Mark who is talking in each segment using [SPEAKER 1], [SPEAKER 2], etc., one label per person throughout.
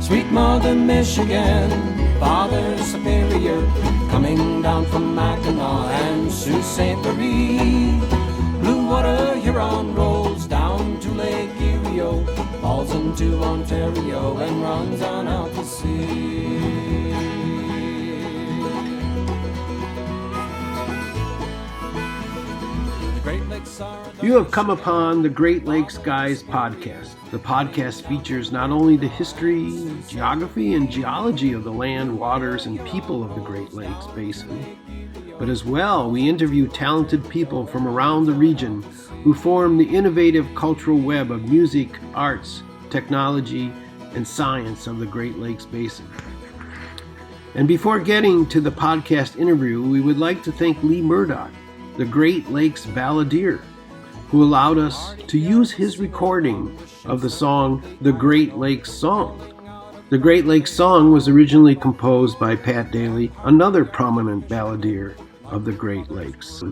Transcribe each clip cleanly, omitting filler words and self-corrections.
[SPEAKER 1] Sweet Mother Michigan, Father Superior, coming down from Mackinac and Sault Ste. Marie. Blue water Huron rolls down to Lake Erie, falls into Ontario and runs on out to sea. The Great Lakes are...
[SPEAKER 2] You have come upon the Great Lakes Guys podcast. The podcast features not only the history, geography, and geology of the land, waters, and people of the Great Lakes Basin, but as well we interview talented people from around the region who form the innovative cultural web of music, arts, technology, and science of the Great Lakes Basin. And before getting to the podcast interview, we would like to thank Lee Murdoch, the Great Lakes balladeer, who allowed us to use his recording of the song, The Great Lakes Song. The Great Lakes Song was originally composed by Pat Daly, another prominent balladeer of the Great Lakes.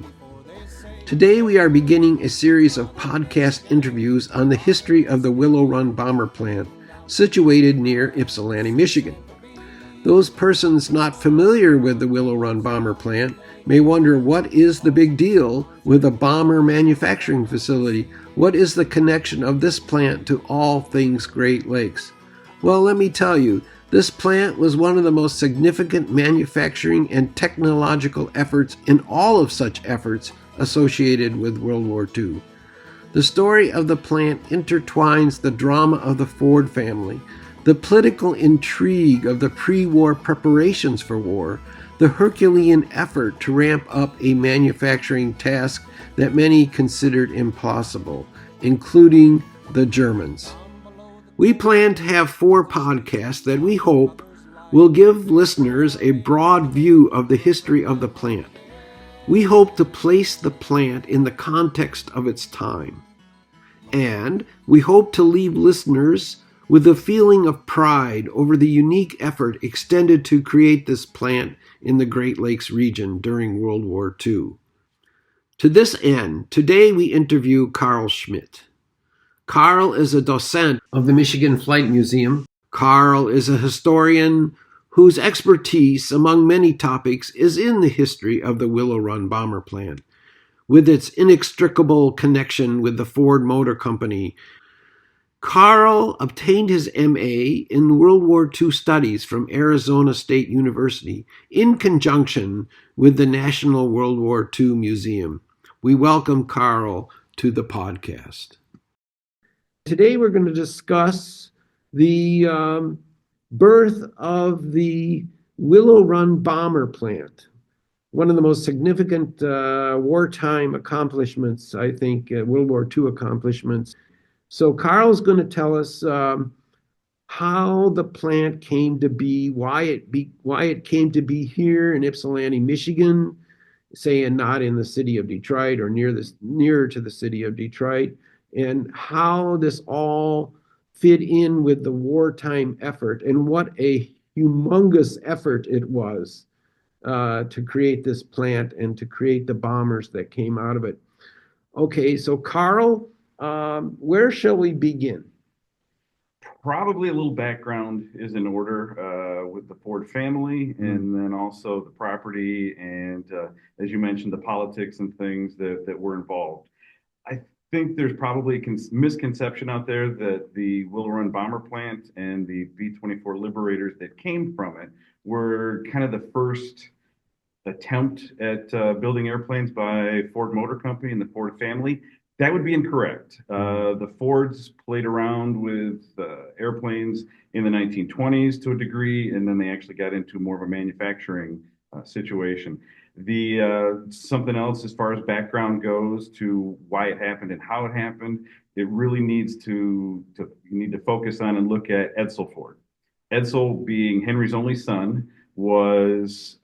[SPEAKER 2] Today we are beginning a series of podcast interviews on the history of the Willow Run Bomber Plant, situated near Ypsilanti, Michigan. Those persons not familiar with the Willow Run Bomber Plant may wonder, what is the big deal with a bomber manufacturing facility? What is the connection of this plant to all things Great Lakes? Well, let me tell you, this plant was one of the most significant manufacturing and technological efforts in all of such efforts associated with World War II. The story of the plant intertwines the drama of the Ford family, the political intrigue of the pre-war preparations for war, the Herculean effort to ramp up a manufacturing task that many considered impossible, including the Germans. We plan to have 4 podcasts that we hope will give listeners a broad view of the history of the plant. We hope to place the plant in the context of its time. And we hope to leave listeners with a feeling of pride over the unique effort extended to create this plant in the Great Lakes region during World War II. To this end, today we interview Karl Schmid. Karl is a docent of the Michigan Flight Museum. Karl is a historian whose expertise, among many topics, is in the history of the Willow Run Bomber Plant, with its inextricable connection with the Ford Motor Company. Karl obtained his M.A. in World War II studies from Arizona State University in conjunction with the National World War II Museum. We welcome Karl to the podcast. Today we're going to discuss the birth of the Willow Run Bomber Plant, one of the most significant wartime accomplishments, I think, World War II accomplishments. So Karl's going to tell us how the plant came to be, why it came to be here in Ypsilanti, Michigan, say, and not in the city of Detroit or nearer to the city of Detroit, and how this all fit in with the wartime effort and what a humongous effort it was to create this plant and to create the bombers that came out of it. Okay, so Karl, where shall we begin?
[SPEAKER 3] Probably a little background is in order with the Ford family, and then also the property, and as you mentioned, the politics and things that were involved. I think there's probably a misconception out there that the Willow Run Bomber Plant and the B-24 Liberators that came from it were kind of the first attempt at building airplanes by Ford Motor Company and the Ford family. That would be incorrect. The Fords played around with airplanes in the 1920s to a degree, and then they actually got into more of a manufacturing situation. Something else as far as background goes to why it happened and how it happened, it really needs you need to focus on and look at Edsel Ford. Edsel, being Henry's only son, was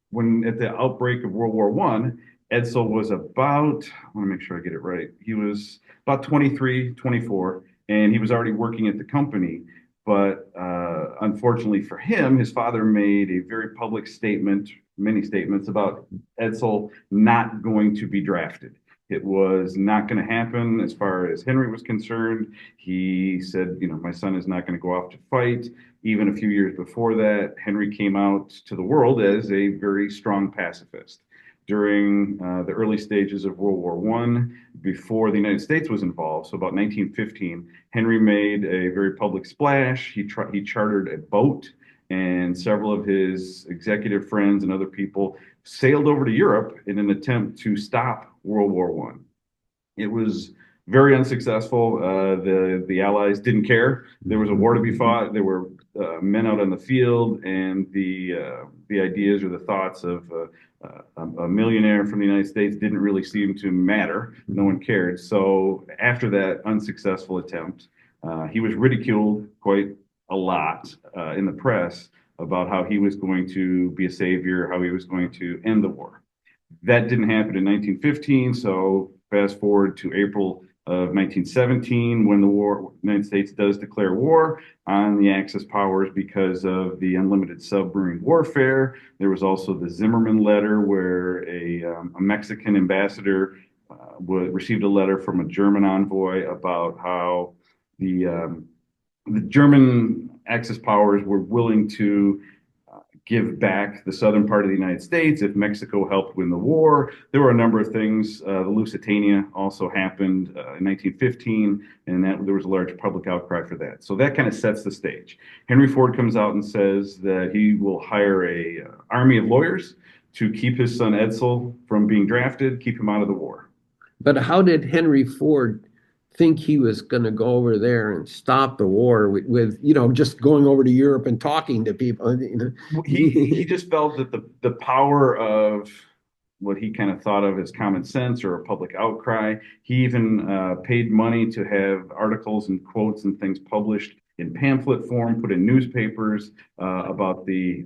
[SPEAKER 3] when at the outbreak of World War I, Edsel was about, I want to make sure I get it right, he was about 23, 24, and he was already working at the company. But unfortunately for him, his father made a very public statement, many statements about Edsel not going to be drafted. It was not going to happen as far as Henry was concerned. He said, my son is not going to go off to fight. Even a few years before that, Henry came out to the world as a very strong pacifist. During the early stages of World War I, before the United States was involved, so about 1915, Henry made a very public splash. He chartered a boat, and several of his executive friends and other people sailed over to Europe in an attempt to stop World War I. It was very unsuccessful. The Allies didn't care. There was a war to be fought. There were men out on the field, and the ideas or the thoughts of a millionaire from the United States didn't really seem to matter. No one cared. So after that unsuccessful attempt, he was ridiculed quite a lot in the press about how he was going to be a savior, how he was going to end the war. That didn't happen in 1915, so fast forward to April of 1917 when the United States does declare war on the Axis powers because of the unlimited submarine warfare. There was also the Zimmerman letter where a Mexican ambassador received a letter from a German envoy about how the German Axis powers were willing to give back the southern part of the United States if Mexico helped win the war. There were a number of things. The Lusitania also happened in 1915, and there was a large public outcry for that. So that kind of sets the stage. Henry Ford comes out and says that he will hire a army of lawyers to keep his son Edsel from being drafted, keep him out of the war.
[SPEAKER 2] But how did Henry Ford think he was going to go over there and stop the war with just going over to Europe and talking to people?
[SPEAKER 3] He just felt that the power of what he kind of thought of as common sense or a public outcry. He even paid money to have articles and quotes and things published in pamphlet form, put in newspapers about the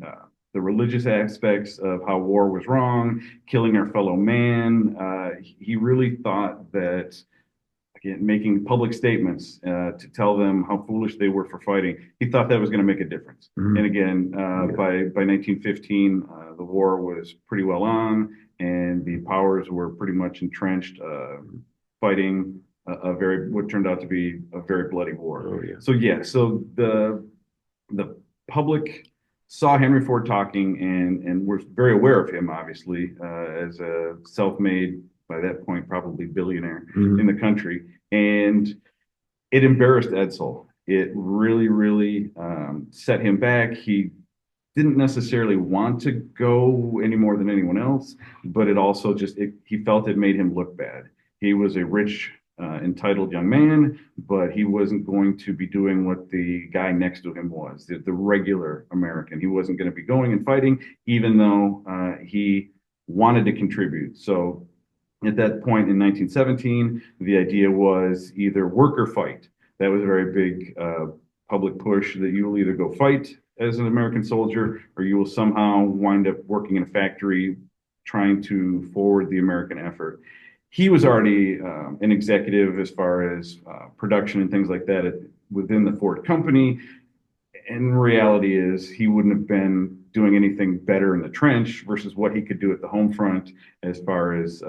[SPEAKER 3] religious aspects of how war was wrong, killing our fellow man. He really thought that, again, making public statements to tell them how foolish they were for fighting, he thought that was going to make a difference. Mm-hmm. And again, by 1915, the war was pretty well on, and the powers were pretty much entrenched, fighting what turned out to be a very bloody war.
[SPEAKER 2] Oh, yeah.
[SPEAKER 3] So the public saw Henry Ford talking and were very aware of him, obviously, as a self-made, by that point, probably billionaire in the country. And it embarrassed Edsel. It really, really set him back. He didn't necessarily want to go any more than anyone else, but it also he felt it made him look bad. He was a rich, entitled young man, but he wasn't going to be doing what the guy next to him was, the regular American. He wasn't going to be going and fighting, even though he wanted to contribute. So at that point in 1917, the idea was either work or fight. That was a very big public push that you will either go fight as an American soldier or you will somehow wind up working in a factory trying to forward the American effort. He was already an executive as far as production and things like that within the Ford company. And reality is he wouldn't have been doing anything better in the trench versus what he could do at the home front as far as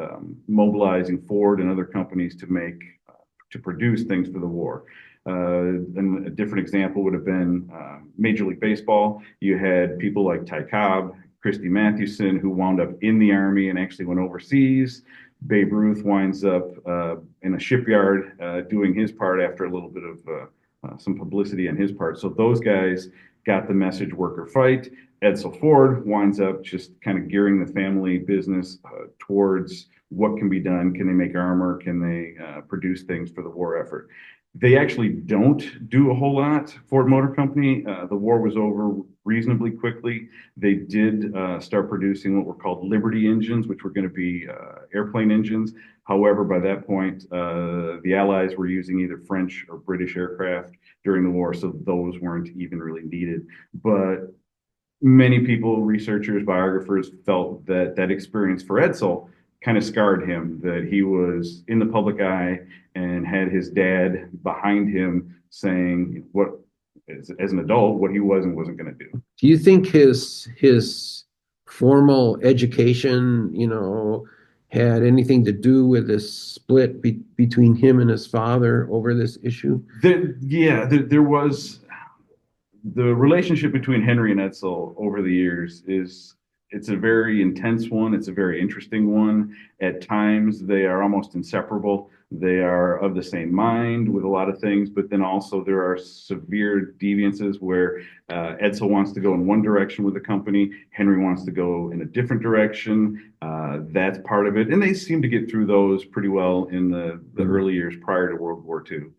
[SPEAKER 3] mobilizing Ford and other companies to produce things for the war. And a different example would have been Major League Baseball. You had people like Ty Cobb, Christy Mathewson, who wound up in the Army and actually went overseas. Babe Ruth winds up in a shipyard doing his part after a little bit of some publicity on his part. So those guys got the message, work or fight. Edsel Ford winds up just kind of gearing the family business towards what can be done. Can they make armor? Can they produce things for the war effort? They actually don't do a whole lot. Ford Motor Company, the war was over reasonably quickly. They did start producing what were called Liberty engines, which were going to be airplane engines. However, by that point, the Allies were using either French or British aircraft during the war, so those weren't even really needed. But many people, researchers, biographers, felt that that experience for Edsel kind of scarred him, that he was in the public eye and had his dad behind him saying what, as an adult, what he was and wasn't going to do.
[SPEAKER 2] Do you think his formal education, had anything to do with this split between him and his father over this issue?
[SPEAKER 3] There was the relationship between Henry and Edsel over the years it's a very intense one. It's a very interesting one. At times, they are almost inseparable. They are of the same mind with a lot of things, but then also there are severe deviances where Edsel wants to go in one direction with the company, Henry wants to go in a different direction. That's part of it, and they seem to get through those pretty well in the early years prior to World War II.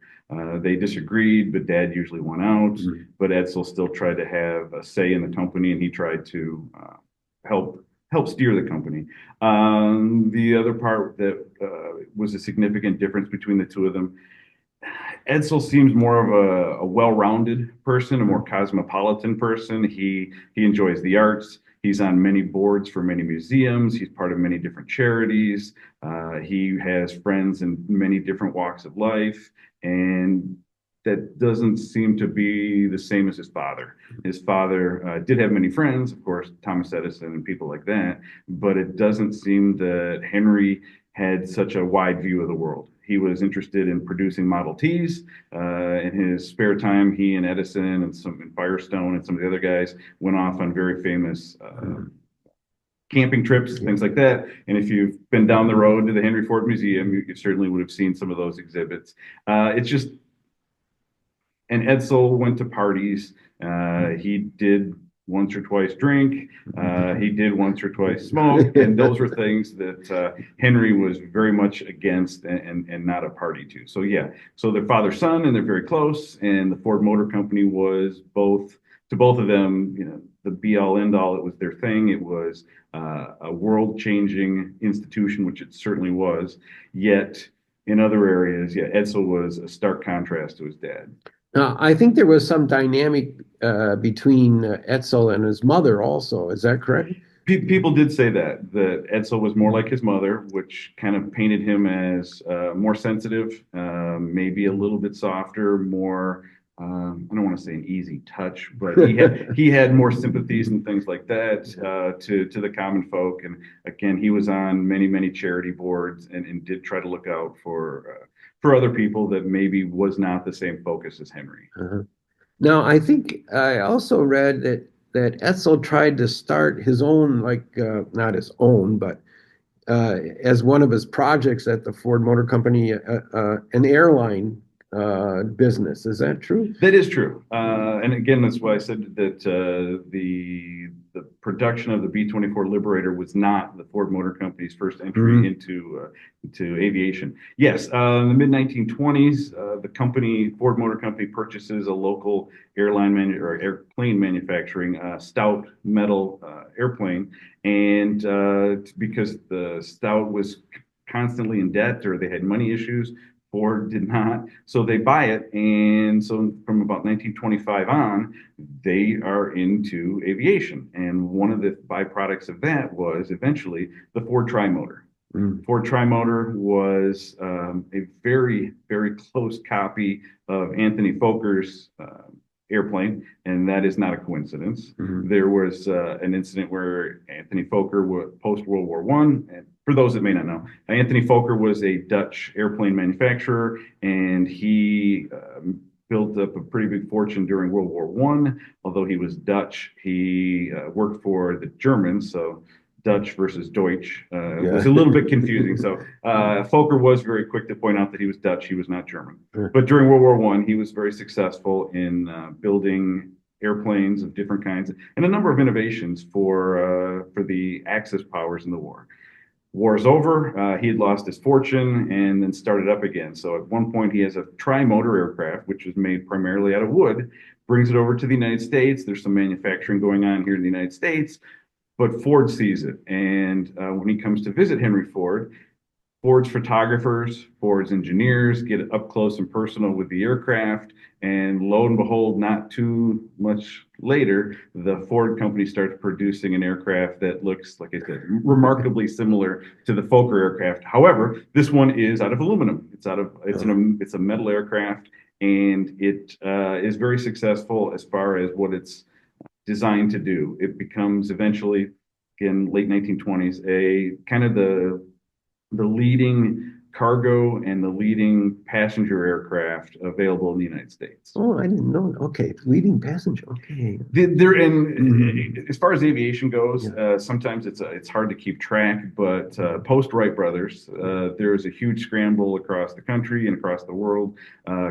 [SPEAKER 3] They disagreed, but Dad usually won out. But Edsel still tried to have a say in the company, and he tried to help steer the company. The other part that was a significant difference between the two of them, Edsel seems more of a well-rounded person, a more cosmopolitan person. He enjoys the arts. He's on many boards for many museums. He's part of many different charities. He has friends in many different walks of life, and that doesn't seem to be the same as his father. His father did have many friends, of course, Thomas Edison and people like that, but it doesn't seem that Henry had such a wide view of the world. He was interested in producing Model Ts. In his spare time, he and Edison and Firestone and some of the other guys went off on very famous camping trips, things like that. And if you've been down the road to the Henry Ford Museum, you certainly would have seen some of those exhibits. And Edsel went to parties. He did once or twice drink. He did once or twice smoke. And those were things that Henry was very much against and not a party to. So, yeah. So they're father-son, and they're very close. And the Ford Motor Company was to both of them, the be-all, end-all. It was their thing. It was a world-changing institution, which it certainly was. Yet, in other areas, Edsel was a stark contrast to his dad.
[SPEAKER 2] Now, I think there was some dynamic between Edsel and his mother also. Is that correct?
[SPEAKER 3] People did say that Edsel was more like his mother, which kind of painted him as more sensitive, maybe a little bit softer, more, I don't want to say an easy touch, but he had more sympathies and things like that to the common folk. And again, he was on many, many charity boards and did try to look out for other people that maybe was not the same focus as Henry.
[SPEAKER 2] Now, I think I also read that Edsel tried to start his own, not his own, but as one of his projects at the Ford Motor Company, an airline business. Is that true?
[SPEAKER 3] That is true. And again, that's why I said that the production of the B-24 Liberator was not the Ford Motor Company's first entry into aviation. Yes, in the mid-1920s, the company, Ford Motor Company, purchases a local airplane manufacturing stout metal airplane, and because the Stout was constantly in debt or they had money issues, Ford did not, so they buy it, and so from about 1925 on, they are into aviation, and one of the byproducts of that was eventually the Ford Trimotor. Ford Trimotor was a very, very close copy of Anthony Foker's airplane, and that is not a coincidence. There was an incident where Anthony Foker was post-World War I, and for those that may not know, Anthony Foker was a Dutch airplane manufacturer, and he built up a pretty big fortune during World War I. Although he was Dutch, he worked for the Germans, so Dutch versus Deutsch was a little bit confusing. So Fokker was very quick to point out that he was Dutch, he was not German. But during World War I, he was very successful in building airplanes of different kinds and a number of innovations for the Axis powers in the war. War's over, he had lost his fortune and then started up again. So at one point he has a tri-motor aircraft, which was made primarily out of wood, brings it over to the United States. There's some manufacturing going on here in the United States, but Ford sees it. And when he comes to visit Henry Ford, Ford's photographers, Ford's engineers get up close and personal with the aircraft. And lo and behold, not too much later, the Ford company starts producing an aircraft that looks, like I said, remarkably similar to the Fokker aircraft. However, this one is out of aluminum. It's a metal aircraft, and it is very successful as far as what it's designed to do. It becomes eventually, in late 1920s, a kind of the leading cargo and the leading passenger aircraft available in the United States.
[SPEAKER 2] Oh, I didn't know. Okay, leading passenger. Okay.
[SPEAKER 3] They're in, as far as aviation goes,
[SPEAKER 2] Yeah.
[SPEAKER 3] sometimes it's hard to keep track, but post Wright brothers, there's a huge scramble across the country and across the world,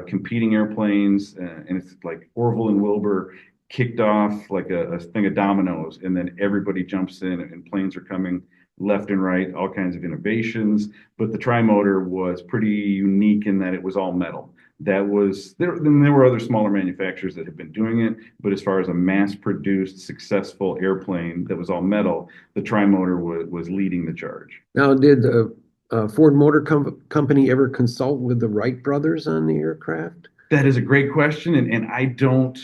[SPEAKER 3] competing airplanes, and it's like Orville and Wilbur kicked off like a thing of dominoes, and then everybody jumps in, and planes are coming left and right, all kinds of innovations. But the trimotor was pretty unique in that it was all metal. That was there. Then there were other smaller manufacturers that had been doing it, but as far as a mass-produced, successful airplane that was all metal, the trimotor was leading the charge.
[SPEAKER 2] Now, did the Ford Motor Company ever consult with the Wright brothers on the aircraft?
[SPEAKER 3] That is a great question, and I don't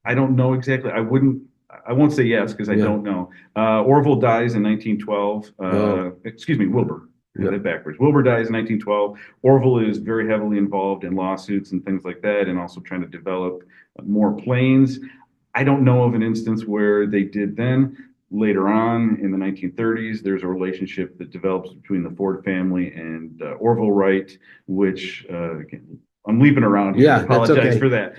[SPEAKER 3] know exactly. I won't say yes because I don't know. Orville dies in 1912. Excuse me, Wilbur. Got it backwards. Wilbur dies in 1912. Orville is very heavily involved in lawsuits and things like that, and also trying to develop more planes. I don't know of an instance where they did then. Later on in the 1930s, there's a relationship that develops between the Ford family and Orville Wright, which I'm leaping around here.
[SPEAKER 2] Yeah,
[SPEAKER 3] I apologize for that.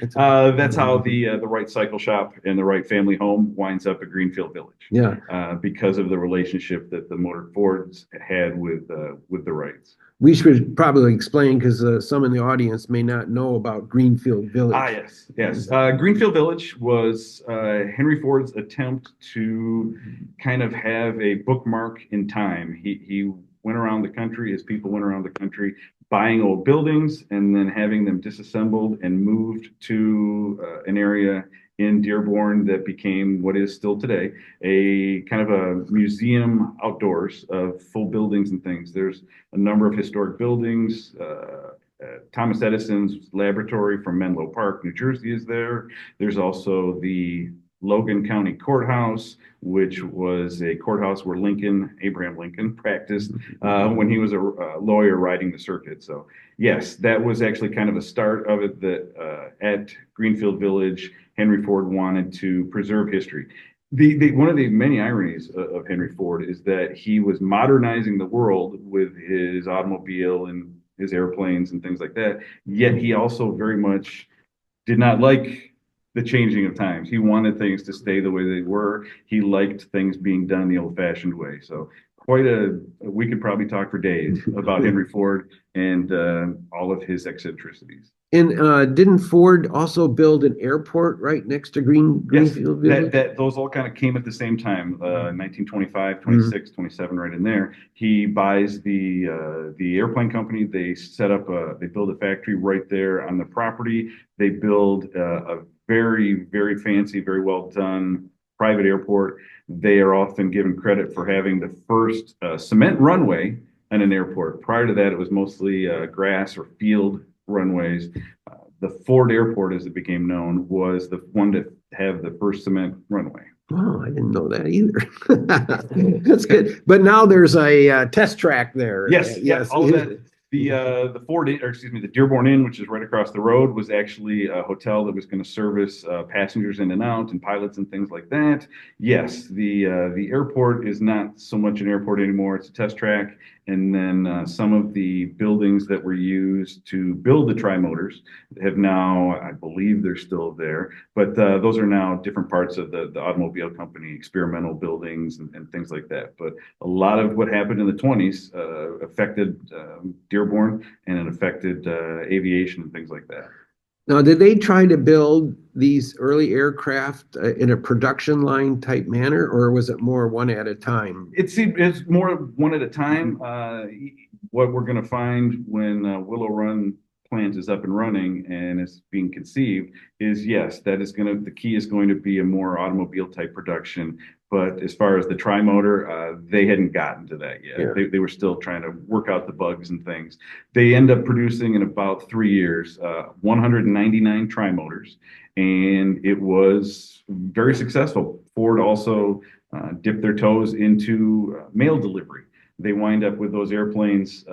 [SPEAKER 2] That's
[SPEAKER 3] how the Wright Cycle Shop and the Wright family home winds up at Greenfield Village.
[SPEAKER 2] Yeah,
[SPEAKER 3] because of the relationship that the Motor Fords had with the Wrights.
[SPEAKER 2] We should probably explain because some in the audience may not know about Greenfield Village.
[SPEAKER 3] Yes. Greenfield Village was Henry Ford's attempt to kind of have a bookmark in time. He went around the country, his people went around the country buying old buildings and then having them disassembled and moved to an area in Dearborn that became what is still today a kind of a museum outdoors of full buildings and things. There's a number of historic buildings. Thomas Edison's laboratory from Menlo Park, New Jersey is there. There's also the Logan County Courthouse, which was a courthouse where Abraham Lincoln, practiced when he was a lawyer riding the circuit. So yes, that was actually kind of a start of it that at Greenfield Village, Henry Ford wanted to preserve history. One of the many ironies of Henry Ford is that he was modernizing the world with his automobile and his airplanes and things like that, yet he also very much did not like the changing of times. He wanted things to stay the way they were. He liked things being done the old-fashioned way. So we could probably talk for days about Henry Ford and all of his eccentricities.
[SPEAKER 2] And didn't Ford also build an airport right next to Greenfield Village?
[SPEAKER 3] Those all kind of came at the same time, 1925, 26, 27, right in there. He buys the airplane company. They they build a factory right there on the property. They build a very, very fancy, very well done private airport. They are often given credit for having the first cement runway in an airport. Prior to that, it was mostly grass or field runways. The Ford Airport, as it became known, was the one to have the first cement runway.
[SPEAKER 2] Oh, I didn't know that either. That's good. But now there's a test track there.
[SPEAKER 3] Yes. All of that. The Dearborn Inn, which is right across the road, was actually a hotel that was going to service passengers in and out and pilots and things like that. Yes, the airport is not so much an airport anymore. It's a test track. And then some of the buildings that were used to build the trimotors have now, I believe they're still there, but those are now different parts of the automobile company, experimental buildings and things like that. But a lot of what happened in the 20s affected Dearborn, and it affected aviation and things like that.
[SPEAKER 2] Now, did they try to build these early aircraft in a production line type manner, or was it more one at a time?
[SPEAKER 3] It's more one at a time. What we're going to find when Willow Run Plant is up and running and is being conceived is, yes, the key is going to be a more automobile type production. But as far as the trimotor, they hadn't gotten to that yet.
[SPEAKER 2] Yeah.
[SPEAKER 3] They were still trying to work out the bugs and things. They end up producing in about 3 years 199 trimotors, and it was very successful. Ford also dipped their toes into mail delivery. They wind up with those airplanes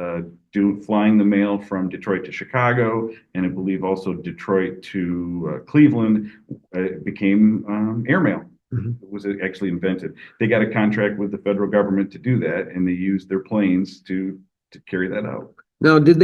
[SPEAKER 3] flying the mail from Detroit to Chicago, and I believe also Detroit to Cleveland. It became airmail. It was actually invented. They got a contract with the federal government to do that, and they used their planes to to carry that out.
[SPEAKER 2] Now, did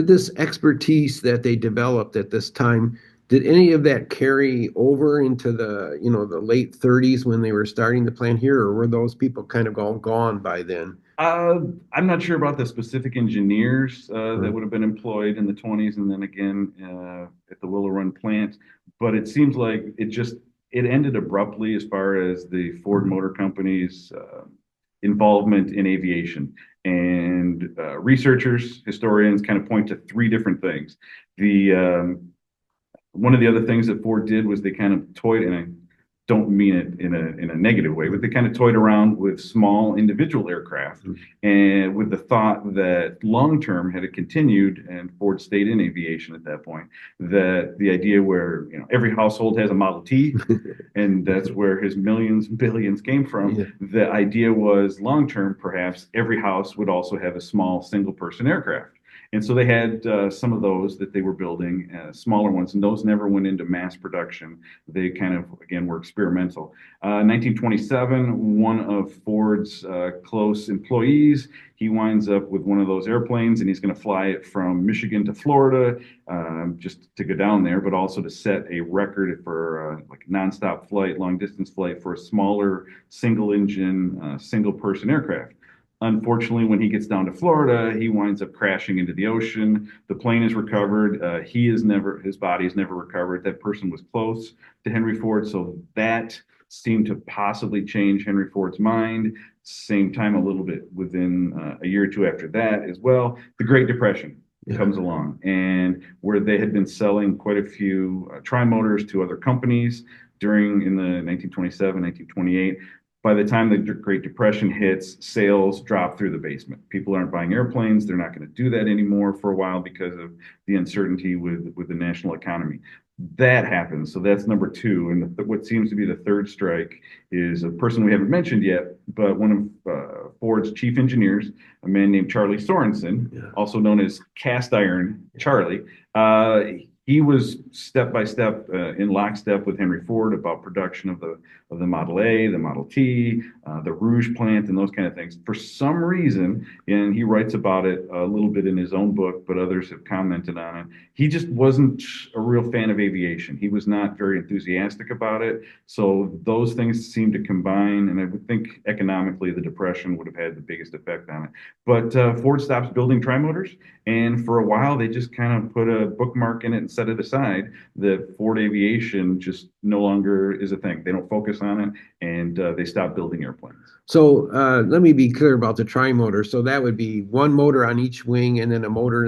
[SPEAKER 2] this expertise that they developed at this time, did any of that carry over into the late 30s when they were starting the plant here, or were those people kind of all gone by then?
[SPEAKER 3] I'm not sure about the specific engineers that
[SPEAKER 2] Hmm.
[SPEAKER 3] would have been employed in the 20s and then again at the Willow Run plant, but it seems like it ended abruptly as far as the Ford Motor Company's involvement in aviation. And researchers, historians kind of point to three different things. The One of the other things that Ford did was they kind of toyed, and I don't mean it in a negative way, but they kind of toyed around with small individual aircraft, and with the thought that long term, had it continued, and Ford stayed in aviation at that point, that the idea where every household has a Model T, and that's where his millions and billions came from.
[SPEAKER 2] Yeah.
[SPEAKER 3] The idea was long term, perhaps every house would also have a small single person aircraft. And so they had some of those that they were building, smaller ones, and those never went into mass production. They kind of, again, were experimental. 1927, one of Ford's close employees, he winds up with one of those airplanes, and he's going to fly it from Michigan to Florida, just to go down there, but also to set a record for like nonstop flight, long distance flight for a smaller single engine, single person aircraft. Unfortunately, when he gets down to Florida, he winds up crashing into the ocean. The plane is recovered. His body is never recovered. That person was close to Henry Ford, so that seemed to possibly change Henry Ford's mind. Same time, a little bit within a year or two after that as well, the Great Depression comes along, and where they had been selling quite a few tri-motors to other companies in the 1927, 1928. By the time the Great Depression hits, sales drop through the basement. People aren't buying airplanes. They're not going to do that anymore for a while because of the uncertainty with the national economy. That happens. So that's number two. And what seems to be the third strike is a person we haven't mentioned yet, but one of Ford's chief engineers, a man named Charlie Sorensen, also known as Cast Iron Charlie. He was step by step in lockstep with Henry Ford about production of the Model A, the Model T, the Rouge plant, and those kind of things. For some reason, and he writes about it a little bit in his own book, but others have commented on it. He just wasn't a real fan of aviation. He was not very enthusiastic about it. So those things seem to combine, and I would think economically the Depression would have had the biggest effect on it. But Ford stops building trimotors, and for a while they just kind of put a bookmark in it and set it aside. That Ford Aviation just no longer is a thing. They don't focus on it, and they stop building airplanes.
[SPEAKER 2] So let me be clear about the tri-motor. So that would be one motor on each wing and then a motor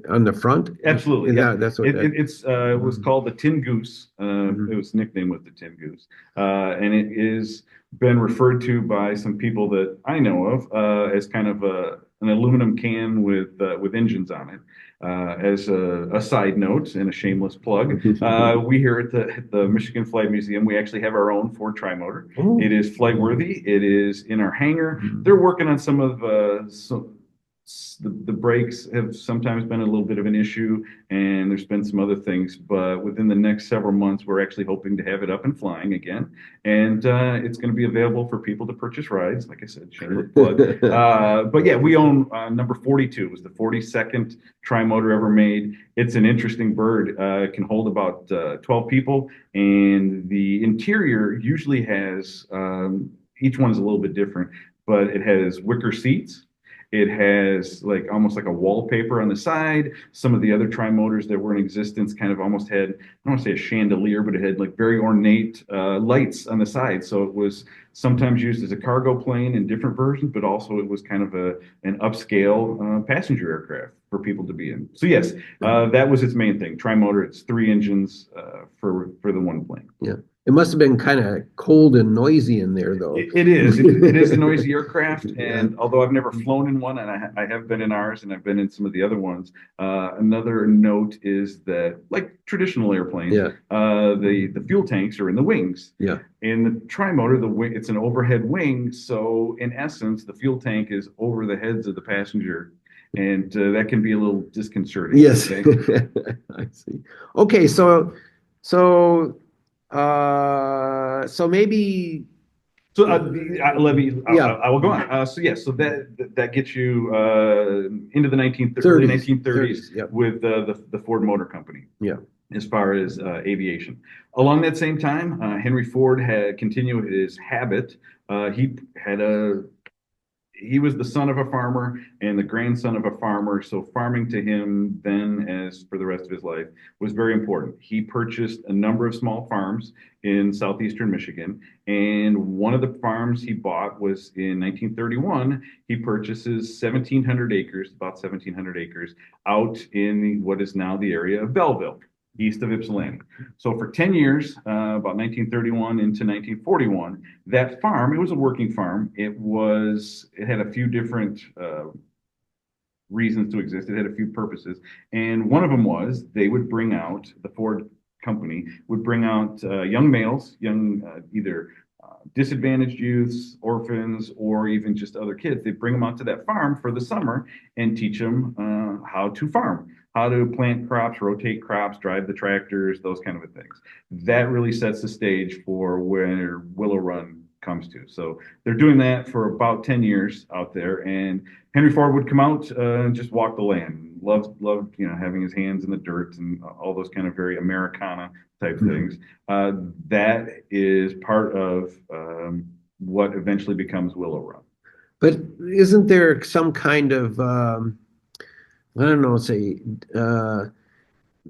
[SPEAKER 2] on the front?
[SPEAKER 3] Absolutely.
[SPEAKER 2] Yeah. That's what
[SPEAKER 3] it was called the Tin Goose. It was nicknamed with the Tin Goose. And it is been referred to by some people that I know of as kind of an aluminum can with engines on it. As a side note and a shameless plug, we here at the Michigan Flight Museum, we actually have our own Ford Trimotor.
[SPEAKER 2] Oh.
[SPEAKER 3] It is flight worthy. It is in our hangar. They're working on some of the brakes have sometimes been a little bit of an issue, and there's been some other things, but within the next several months, we're actually hoping to have it up and flying again. And it's going to be available for people to purchase rides. Like I said, shameless plug. But yeah, we own number 42. It was the 42nd tri-motor ever made. It's an interesting bird. It can hold about 12 people, and the interior usually has, each one is a little bit different, but it has wicker seats. It has like almost like a wallpaper on the side. Some of the other tri-motors that were in existence kind of almost had, I don't want to say a chandelier, but it had like very ornate lights on the side. So it was sometimes used as a cargo plane in different versions, but also it was kind of an upscale passenger aircraft for people to be in. So yes, that was its main thing. Tri-motor, it's 3 engines for the one plane.
[SPEAKER 2] Yeah. It must have been kind of cold and noisy in there, though.
[SPEAKER 3] It is. It is a noisy aircraft, and although I've never flown in one, and I have been in ours, and I've been in some of the other ones. Another note is that, like traditional airplanes, the fuel tanks are in the wings.
[SPEAKER 2] Yeah.
[SPEAKER 3] In the tri-motor, it's an overhead wing, so in essence, the fuel tank is over the heads of the passenger. And that can be a little disconcerting.
[SPEAKER 2] Yes. I see. Okay, so maybe
[SPEAKER 3] So let me.
[SPEAKER 2] Yeah.
[SPEAKER 3] I will go on. So that gets you into the early
[SPEAKER 2] 30s,
[SPEAKER 3] 1930s
[SPEAKER 2] yep.
[SPEAKER 3] with the Ford Motor Company.
[SPEAKER 2] Yeah.
[SPEAKER 3] As far as aviation, along that same time, Henry Ford had continued his habit. He was the son of a farmer and the grandson of a farmer. So farming to him then, as for the rest of his life, was very important. He purchased a number of small farms in southeastern Michigan. And one of the farms he bought was in 1931. He purchases 1,700 acres, about 1,700 acres, out in what is now the area of Belleville, east of Ypsilanti. So for 10 years, about 1931 into 1941, that farm, it was a working farm. It had a few different reasons to exist. It had a few purposes. And one of them was the Ford company would bring out young males, either disadvantaged youths, orphans, or even just other kids. They'd bring them out to that farm for the summer and teach them how to farm, how to plant crops, rotate crops, drive the tractors, those kind of things. That really sets the stage for where Willow Run comes to. So they're doing that for about 10 years out there. And Henry Ford would come out and just walk the land. Loved, having his hands in the dirt and all those kind of very Americana type things. That is part of what eventually becomes Willow Run.
[SPEAKER 2] But isn't there some kind of, I don't know, say,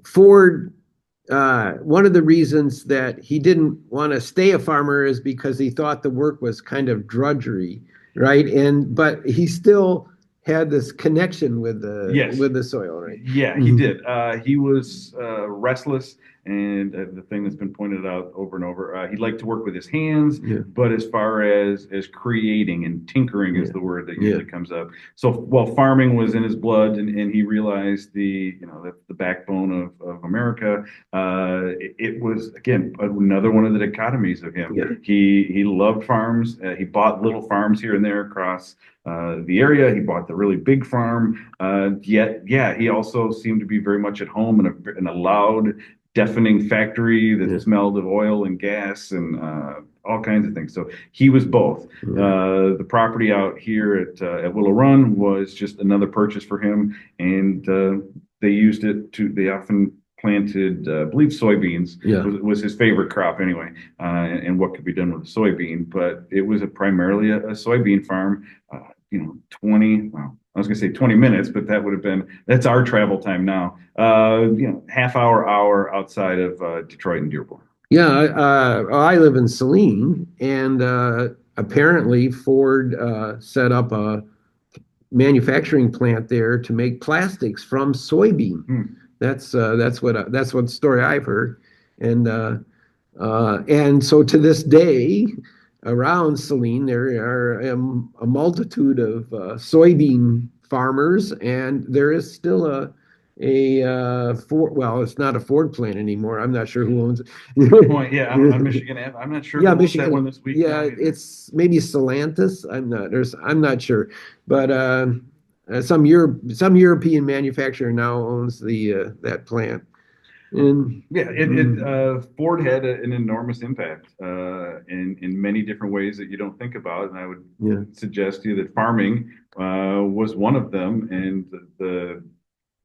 [SPEAKER 2] Ford, one of the reasons that he didn't want to stay a farmer is because he thought the work was kind of drudgery, right? But he still had this connection with the soil, right?
[SPEAKER 3] Yeah, he did. He was restless, and the thing that's been pointed out over and over, he liked to work with his hands, but as far as creating and tinkering is the word that usually comes up. So while farming was in his blood, and he realized the backbone of America, it was again another one of the dichotomies of him.
[SPEAKER 2] Yeah.
[SPEAKER 3] He loved farms. He bought little farms here and there across the area. He bought the really big farm. He also seemed to be very much at home in a loud, deafening factory that smelled of oil and gas and all kinds of things. So he was both. The property out here at Willow Run was just another purchase for him, and they used it they often planted, I believe soybeans was his favorite crop anyway, and what could be done with a soybean. But it was primarily a soybean farm. 20 minutes, but that's our travel time now. Half hour outside of Detroit and Dearborn.
[SPEAKER 2] Yeah, I live in Saline, and apparently Ford set up a manufacturing plant there to make plastics from soybean. That's what story I've heard, and so to this day, around Saline, there are a multitude of soybean farmers, and there is still Ford. Well, it's not a Ford plant anymore. I'm not sure who owns it.
[SPEAKER 3] Good point. Yeah, on Michigan Ave. I'm not sure who owns that one this week.
[SPEAKER 2] Yeah, it's maybe Stellantis. I'm not sure, but some European manufacturer now owns that plant. And
[SPEAKER 3] Ford had an enormous impact in many different ways that you don't think about, and I would suggest to you that farming was one of them. And the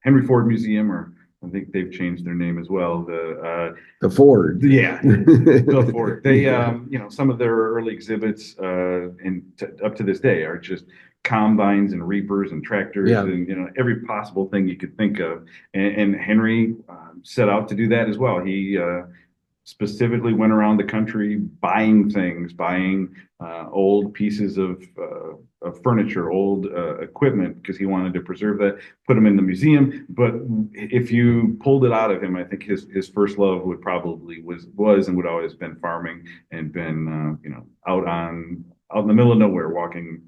[SPEAKER 3] Henry Ford Museum, or I think they've changed their name as well. The
[SPEAKER 2] Ford,
[SPEAKER 3] the Ford. They some of their early exhibits up to this day are just combines and reapers and tractors and every possible thing you could think of. And Henry set out to do that as well. He specifically went around the country buying old pieces of furniture, old equipment, because he wanted to preserve that, put them in the museum. But if you pulled it out of him, I think his first love would probably was and would always been farming, and been out in the middle of nowhere walking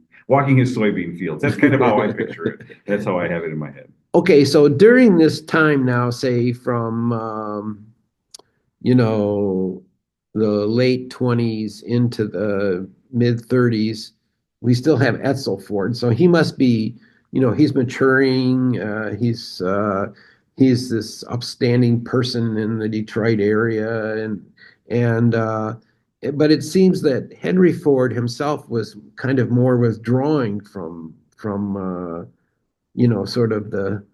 [SPEAKER 3] his soybean fields. That's kind of how I picture it. That's how I have it in my head.
[SPEAKER 2] Okay, so during this time now, say from the late 20s into the mid 30s, we still have Etzel Ford. So he must be, he's maturing. He's this upstanding person in the Detroit area, and but it seems that Henry Ford himself was kind of more withdrawing from sort of the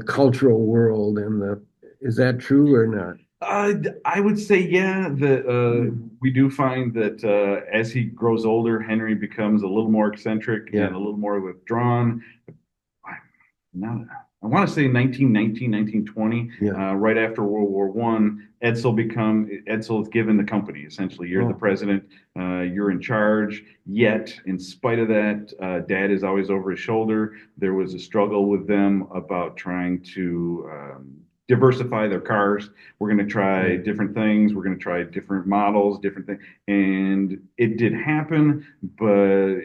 [SPEAKER 2] cultural world and the. Is that true or not?
[SPEAKER 3] I would say, yeah, that we do find that as he grows older, Henry becomes a little more eccentric
[SPEAKER 2] Yeah.
[SPEAKER 3] and a little more withdrawn. I, now, I want to say 1919, 1920,
[SPEAKER 2] Yeah.
[SPEAKER 3] right after World War One, Edsel is given the company. Essentially, you're the
[SPEAKER 2] Oh.
[SPEAKER 3] president, you're in charge. Yet, in spite of that, Dad is always over his shoulder. There was a struggle with them about trying to diversify their cars. We're going to try different things. We're going to try different models, different things. And it did happen, but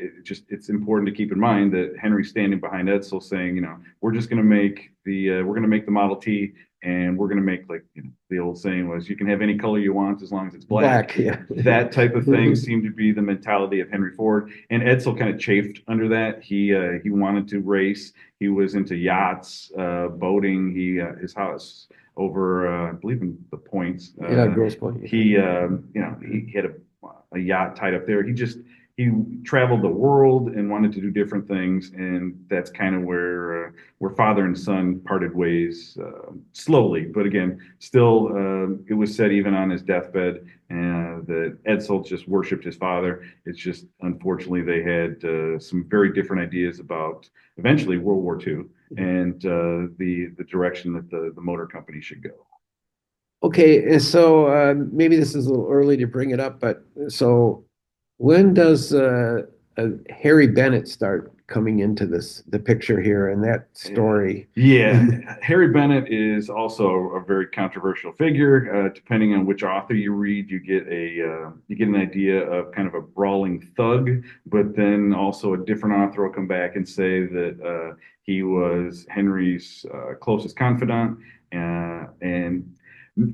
[SPEAKER 3] it's important to keep in mind that Henry's standing behind Edsel saying, we're just going to make we're going to make the Model T, and we're going to make, like, the old saying was, you can have any color you want as long as it's black.
[SPEAKER 2] Yeah.
[SPEAKER 3] That type of thing seemed to be the mentality of Henry Ford, and Edsel kind of chafed under that. He wanted to race. He was into yachts, boating. His house over, I believe, in the Points.
[SPEAKER 2] Yeah, Grosse Pointe.
[SPEAKER 3] He had a yacht tied up there. He traveled the world and wanted to do different things, and that's kind of where father and son parted ways, slowly. But again, still, it was said even on his deathbed that Edsel just worshipped his father. It's just, unfortunately, they had some very different ideas about eventually World War II and the direction that the motor company should go.
[SPEAKER 2] Okay, and so maybe this is a little early to bring it up, but so when does Harry Bennett start coming into the picture here and that story?
[SPEAKER 3] Yeah, Harry Bennett is also a very controversial figure. Depending on which author you read, you get an idea of kind of a brawling thug, but then also a different author will come back and say that he was Henry's closest confidant, and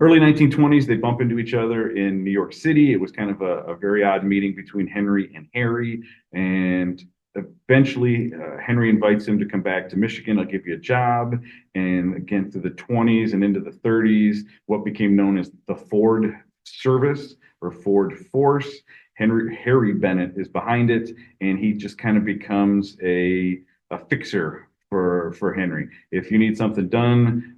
[SPEAKER 3] early 1920s, they bump into each other in New York City. It was kind of a very odd meeting between Henry and Harry. And eventually, Henry invites him to come back to Michigan. I'll give you a job. And again, through the 20s and into the 30s, what became known as the Ford Service or Ford Force. Harry Bennett is behind it, and he just kind of becomes a fixer for Henry. If you need something done,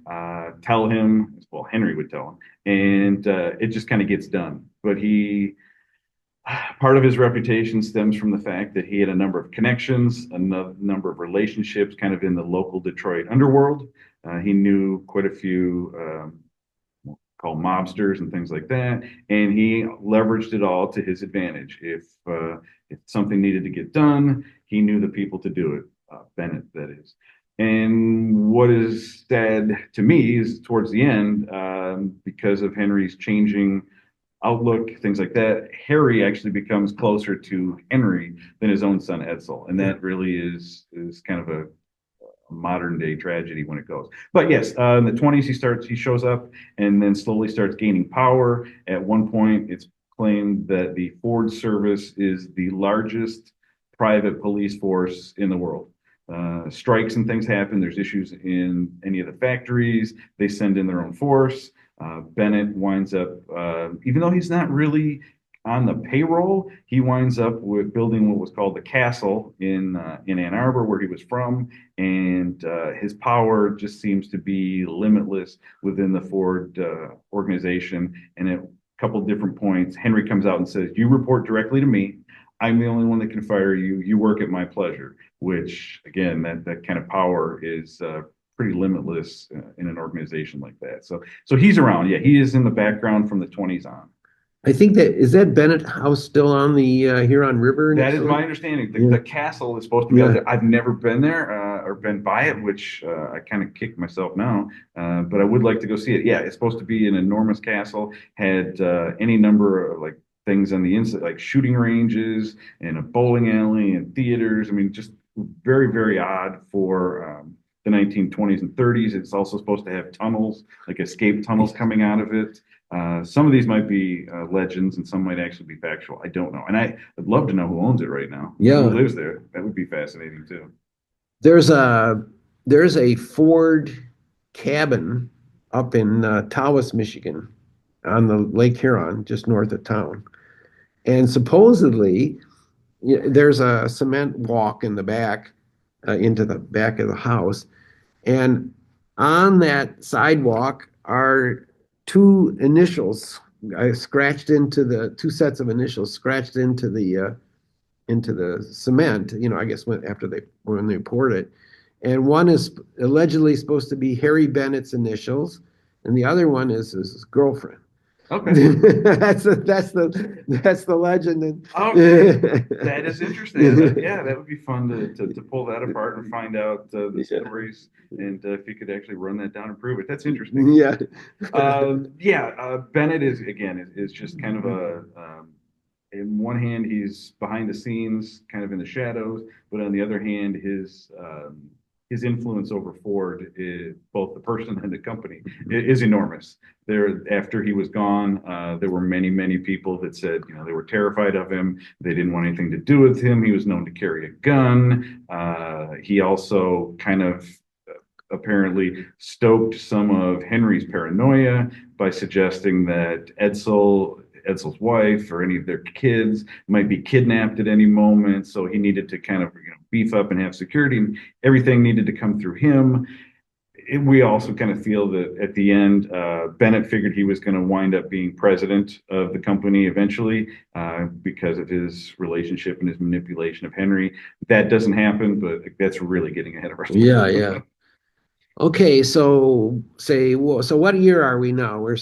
[SPEAKER 3] tell him. Well, Henry would tell him, and it just kind of gets done. But part of his reputation stems from the fact that he had a number of connections, a number of relationships, kind of in the local Detroit underworld. He knew quite a few called mobsters and things like that, and he leveraged it all to his advantage. If something needed to get done, he knew the people to do it. Bennett, that is. And what is sad to me is towards the end, because of Henry's changing outlook, things like that, Harry actually becomes closer to Henry than his own son Edsel, and that really is kind of a modern day tragedy when it goes. But yes, in the 20s he shows up and then slowly starts gaining power. At one point, it's claimed that the Ford service is the largest private police force in the world. Strikes and things happen. There's issues in any of the factories. They send in their own force. Bennett winds up, even though he's not really on the payroll, he winds up with building what was called the castle in Ann Arbor, where he was from, and his power just seems to be limitless within the Ford organization. And at a couple of different points, Henry comes out and says, "You report directly to me. I'm the only one that can fire you. You work at my pleasure." Which, again, that kind of power is pretty limitless in an organization like that. So he's around. Yeah, he is in the background from the 20s on.
[SPEAKER 2] I think that Bennett House still on the Huron River?
[SPEAKER 3] That is my understanding. The castle is supposed to be out there. I've never been there or been by it, which I kind of kick myself now. But I would like to go see it. Yeah, it's supposed to be an enormous castle. Had any number of like things on the inside, like shooting ranges and a bowling alley and theaters. I mean, just very, very odd for the 1920s and 30s. It's also supposed to have tunnels, like escape tunnels coming out of it. Some of these might be legends and some might actually be factual. I don't know. And I'd love to know who owns it right now.
[SPEAKER 2] Yeah.
[SPEAKER 3] Who lives there. That would be fascinating too.
[SPEAKER 2] There's a Ford cabin up in Tawas, Michigan. on the Lake Huron, just north of town. And supposedly, there's a cement walk in the back, into the back of the house. And on that sidewalk are two initials scratched into the two sets of initials scratched into the cement. I guess when they poured it, and one is allegedly supposed to be Harry Bennett's initials, and the other one is his girlfriend.
[SPEAKER 3] Okay.
[SPEAKER 2] That's the legend.
[SPEAKER 3] Okay. That is interesting. Yeah, that would be fun to pull that apart and find out the stories, and if you could actually run that down and prove it. That's interesting.
[SPEAKER 2] Yeah.
[SPEAKER 3] Bennett is just kind of in one hand, he's behind the scenes, kind of in the shadows, but on the other hand, his influence over Ford, both the person and the company, is enormous. After he was gone, there were many, many people that said, they were terrified of him. They didn't want anything to do with him. He was known to carry a gun. He also kind of apparently stoked some of Henry's paranoia by suggesting that Edsel's wife or any of their kids might be kidnapped at any moment. So he needed to kind of beef up and have security, and everything needed to come through him. We also kind of feel that at the end, Bennett figured he was going to wind up being president of the company eventually, because of his relationship and his manipulation of Henry. That doesn't happen, but that's really getting ahead of ourselves.
[SPEAKER 2] Yeah. Okay, so what year are we now? We're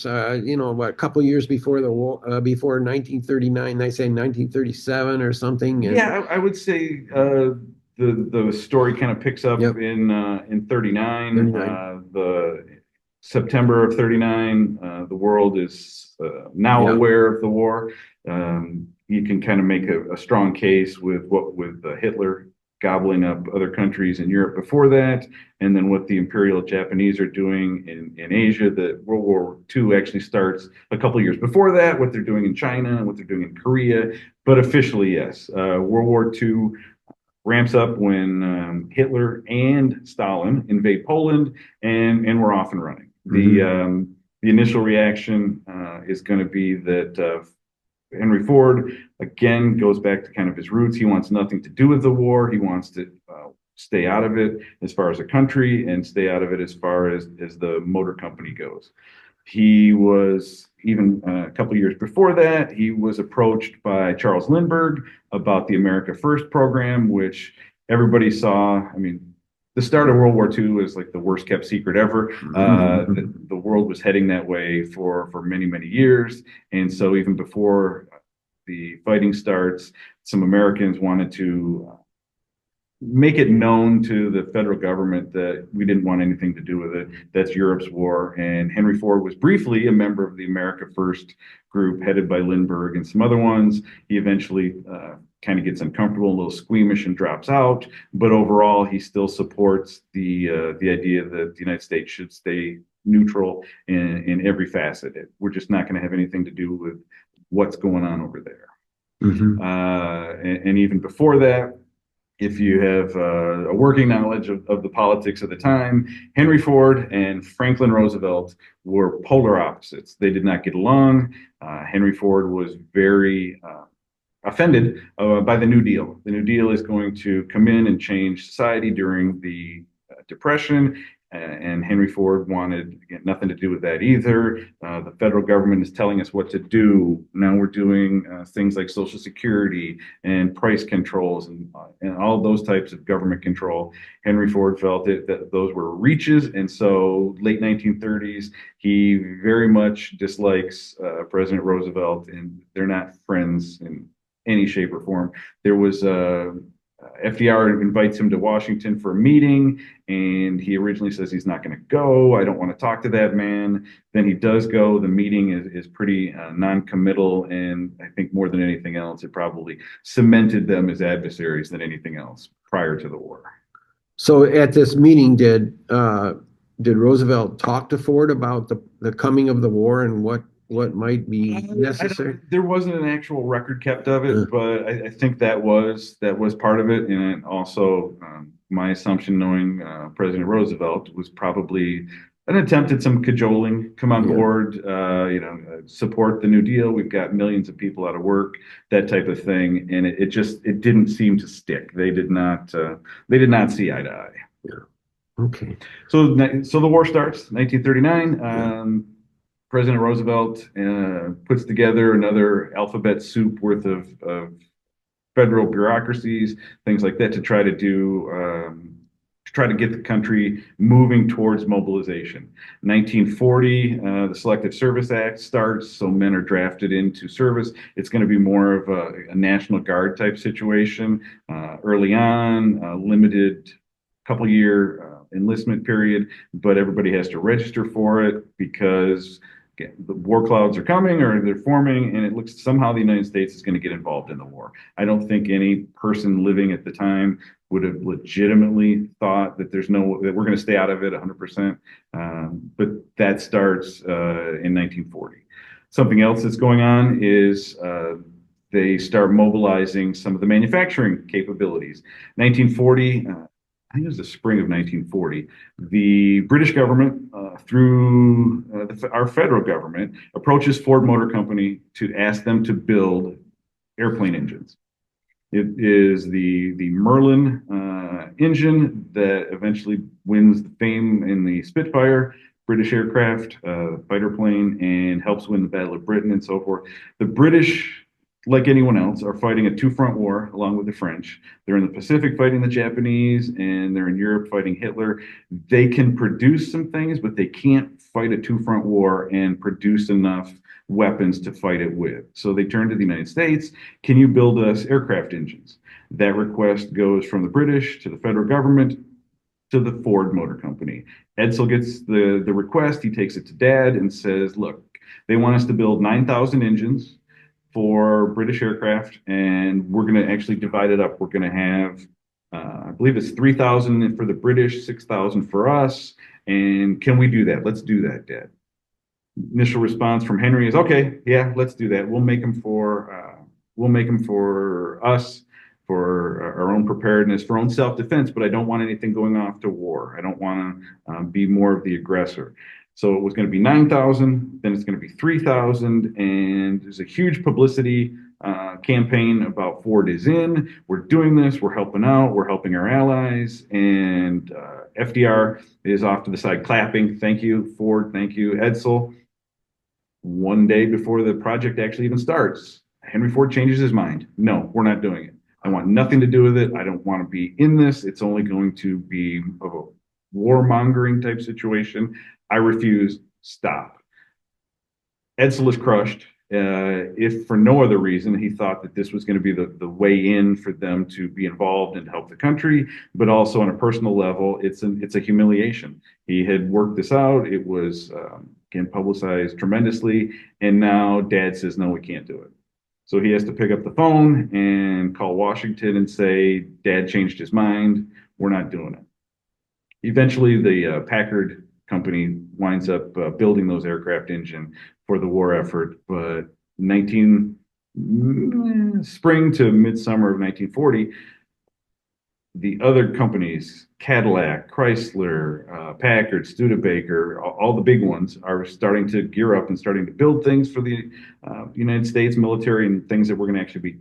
[SPEAKER 2] what, a couple years before the war, before 1939. They say 1937 or something.
[SPEAKER 3] Yeah, I would say the story kind of picks up in 39. The September of 39. The world is now aware of the war. You can kind of make a strong case with Hitler gobbling up other countries in Europe before that, and then what the Imperial Japanese are doing in Asia. That World War II actually starts a couple of years before that, what they're doing in China and what they're doing in Korea. But officially, yes, World War II ramps up when Hitler and Stalin invade Poland, and we're off and running. Mm-hmm. The initial reaction is going to be that Henry Ford, again, goes back to kind of his roots. He wants nothing to do with the war. He wants to stay out of it as far as a country, and stay out of it as far as the motor company goes. He was, even a couple of years before that, he was approached by Charles Lindbergh about the America First program, which everybody saw. I mean, the start of World War II is like the worst kept secret ever. The world was heading that way for many, many years. And so even before the fighting starts, some Americans wanted to make it known to the federal government that we didn't want anything to do with it. That's Europe's war. And Henry Ford was briefly a member of the America First group headed by Lindbergh and some other ones. He eventually kind of gets uncomfortable, a little squeamish, and drops out. But overall, he still supports the idea that the United States should stay neutral in every facet. We're just not going to have anything to do with what's going on over there. Mm-hmm. And even before that, if you have a working knowledge of the politics of the time, Henry Ford and Franklin Roosevelt were polar opposites. They did not get along. Henry Ford was very offended by the New Deal. The New Deal is going to come in and change society during the Depression, and Henry Ford wanted, again, nothing to do with that either. The federal government is telling us what to do. Now we're doing things like Social Security and price controls and all those types of government control. Henry Ford felt that those were reaches, and so late 1930s, he very much dislikes President Roosevelt, and they're not friends in any shape or form. There was FDR invites him to Washington for a meeting, and he originally says he's not going to go. I don't want to talk to that man. Then he does go. The meeting is pretty non-committal, and I think more than anything else, it probably cemented them as adversaries than anything else prior to the war.
[SPEAKER 2] So at this meeting, did Roosevelt talk to Ford about the coming of the war and what might be necessary?
[SPEAKER 3] There wasn't an actual record kept of it, but I think that was part of it. And also, my assumption, knowing President Roosevelt, was probably an attempt at some cajoling, come on
[SPEAKER 2] Yeah.
[SPEAKER 3] board, support the New Deal. We've got millions of people out of work, that type of thing, and it didn't seem to stick. They did not see eye to eye.
[SPEAKER 2] Yeah. Okay.
[SPEAKER 3] So the war starts, 1939.
[SPEAKER 2] Yeah.
[SPEAKER 3] President Roosevelt puts together another alphabet soup worth of federal bureaucracies, things like that, to try to get the country moving towards mobilization. 1940, the Selective Service Act starts, so men are drafted into service. It's going to be more of a National Guard type situation early on, limited couple year enlistment period, but everybody has to register for it because again, the war clouds are coming or they're forming, and it looks somehow the United States is going to get involved in the war. I don't think any person living at the time would have legitimately thought that that we're going to stay out of it 100%. But that starts in 1940. Something else that's going on is they start mobilizing some of the manufacturing capabilities. 1940. I think it was the spring of 1940, the British government, through our federal government, approaches Ford Motor Company to ask them to build airplane engines. It is the Merlin engine that eventually wins the fame in the Spitfire British aircraft fighter plane and helps win the Battle of Britain and so forth. The British, like anyone else, are fighting a two-front war along with the French. They're in the Pacific fighting the Japanese, and they're in Europe fighting Hitler. They can produce some things, but they can't fight a two-front war and produce enough weapons to fight it with. So they turn to the United States. Can you build us aircraft engines? That request goes from the British to the federal government to the Ford Motor Company. Edsel gets the request. He takes it to Dad and says, look, they want us to build 9,000 engines for British aircraft, and we're going to actually divide it up. We're going to have, I believe it's 3,000 for the British, 6,000 for us. And can we do that? Let's do that, Dad. Initial response from Henry is, okay, yeah, let's do that. We'll make them for us, for our own preparedness, for our own self-defense. But I don't want anything going off to war. I don't want to be more of the aggressor. So it was going to be 9,000, then it's going to be 3,000, and there's a huge publicity campaign about Ford is in. We're doing this. We're helping out. We're helping our allies. And FDR is off to the side clapping. Thank you, Ford. Thank you, Edsel. One day before the project actually even starts, Henry Ford changes his mind. No, we're not doing it. I want nothing to do with it. I don't want to be in this. It's only going to be a warmongering type situation. I refuse. Stop. Edsel is crushed. If for no other reason, he thought that this was going to be the way in for them to be involved and help the country, but also on a personal level, it's a humiliation. He had worked this out. It was again publicized tremendously, and now Dad says no, we can't do it. So he has to pick up the phone and call Washington and say, Dad changed his mind. We're not doing it. Eventually, the Packard company winds up building those aircraft engine for the war effort, but spring to midsummer of 1940, the other companies, Cadillac, Chrysler, Packard, Studebaker, all the big ones are starting to gear up and starting to build things for the United States military and things that we're going to actually be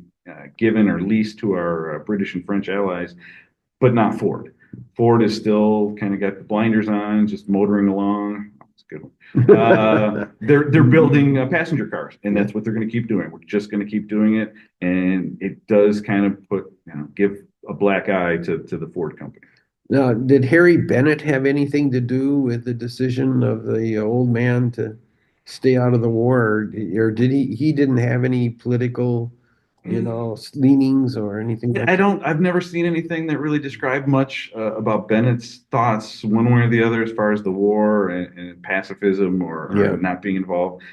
[SPEAKER 3] given or leased to our British and French allies, but not Ford. Ford is still kind of got the blinders on, just motoring along. That's a good one. They're building passenger cars, and that's what they're going to keep doing. We're just going to keep doing it, and it does kind of give a black eye to the Ford company.
[SPEAKER 2] Now, did Harry Bennett have anything to do with the decision of the old man to stay out of the war, or did he didn't have any political, leanings or anything like that?
[SPEAKER 3] I've never seen anything that really described much about Bennett's thoughts one way or the other as far as the war and pacifism or not being involved.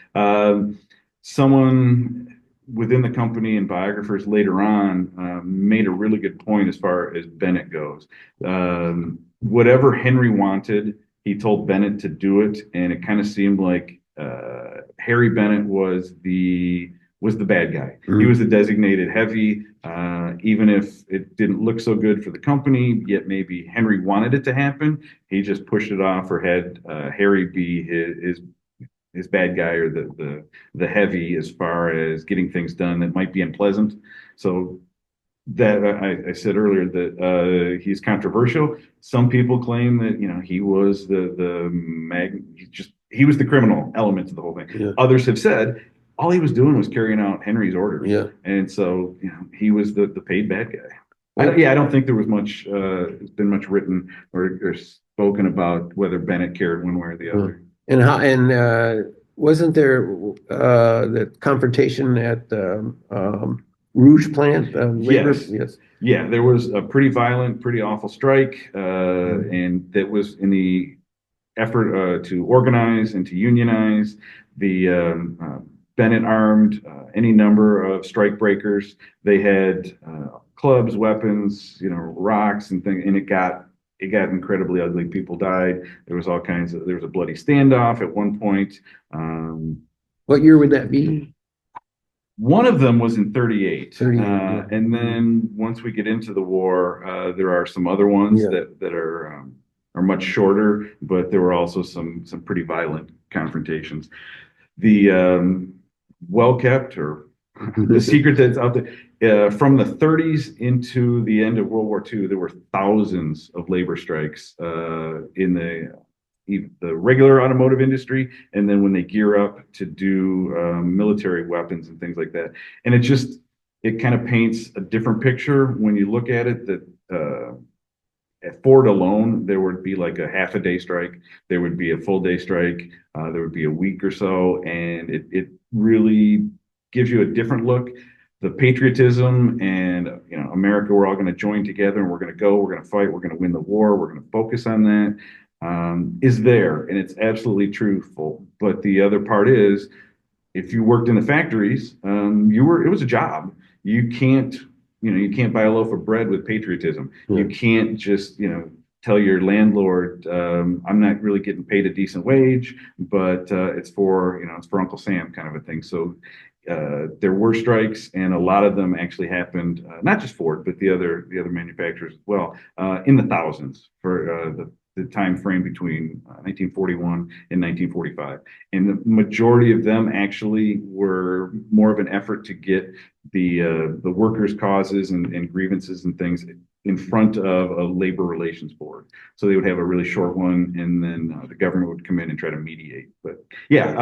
[SPEAKER 3] Someone within the company and biographers later on made a really good point as far as Bennett goes. Whatever Henry wanted, he told Bennett to do it, and it kind of seemed like Harry Bennett was the was the bad guy.
[SPEAKER 2] Mm.
[SPEAKER 3] He was the designated heavy, even if it didn't look so good for the company, yet maybe Henry wanted it to happen. He just pushed it off or had Harry be his bad guy or the heavy as far as getting things done that might be unpleasant. So that I said earlier that he's controversial. Some people claim that he was he was the criminal element to the whole thing.
[SPEAKER 2] Yeah.
[SPEAKER 3] Others have said all he was doing was carrying out Henry's orders.
[SPEAKER 2] Yeah.
[SPEAKER 3] And so he was the paid bad guy. I don't think there was been much written or spoken about whether Bennett cared one way or the other.
[SPEAKER 2] And wasn't there the confrontation at the Rouge plant? Labor?
[SPEAKER 3] Yes. Yeah, there was a pretty violent, pretty awful strike, and that was in the effort to organize and to unionize. The Bennett armed any number of strike breakers. They had clubs, weapons, rocks and things, and it got incredibly ugly. People died. There was a bloody standoff at one point.
[SPEAKER 2] What year would that be?
[SPEAKER 3] One of them was in 38.
[SPEAKER 2] 38, yeah.
[SPEAKER 3] And then once we get into the war, there are some other ones
[SPEAKER 2] Yeah.
[SPEAKER 3] that are much shorter, but there were also some pretty violent confrontations. The well-kept or the secret that's out there, from the 30s into the end of World War II, there were thousands of labor strikes in the regular automotive industry, and then when they gear up to do military weapons and things like that. And it kind of paints a different picture when you look at it that at Ford alone, there would be like a half a day strike, there would be a full day strike, there would be a week or so, and it really gives you a different look. The patriotism and America, we're all going to join together and we're going to fight, we're going to win the war, we're going to focus on that. Is there, and it's absolutely truthful. But the other part is, if you worked in the factories, it was a job. You can't buy a loaf of bread with patriotism.
[SPEAKER 2] Yeah.
[SPEAKER 3] You can't just tell your landlord, I'm not really getting paid a decent wage, but it's for Uncle Sam kind of a thing. So there were strikes, and a lot of them actually happened, not just Ford, but the other manufacturers as well, in the thousands for the time frame between 1941 and 1945. And the majority of them actually were more of an effort to get the workers' causes and grievances and things in front of a labor relations board. So they would have a really short one, and then the government would come in and try to mediate. But yeah,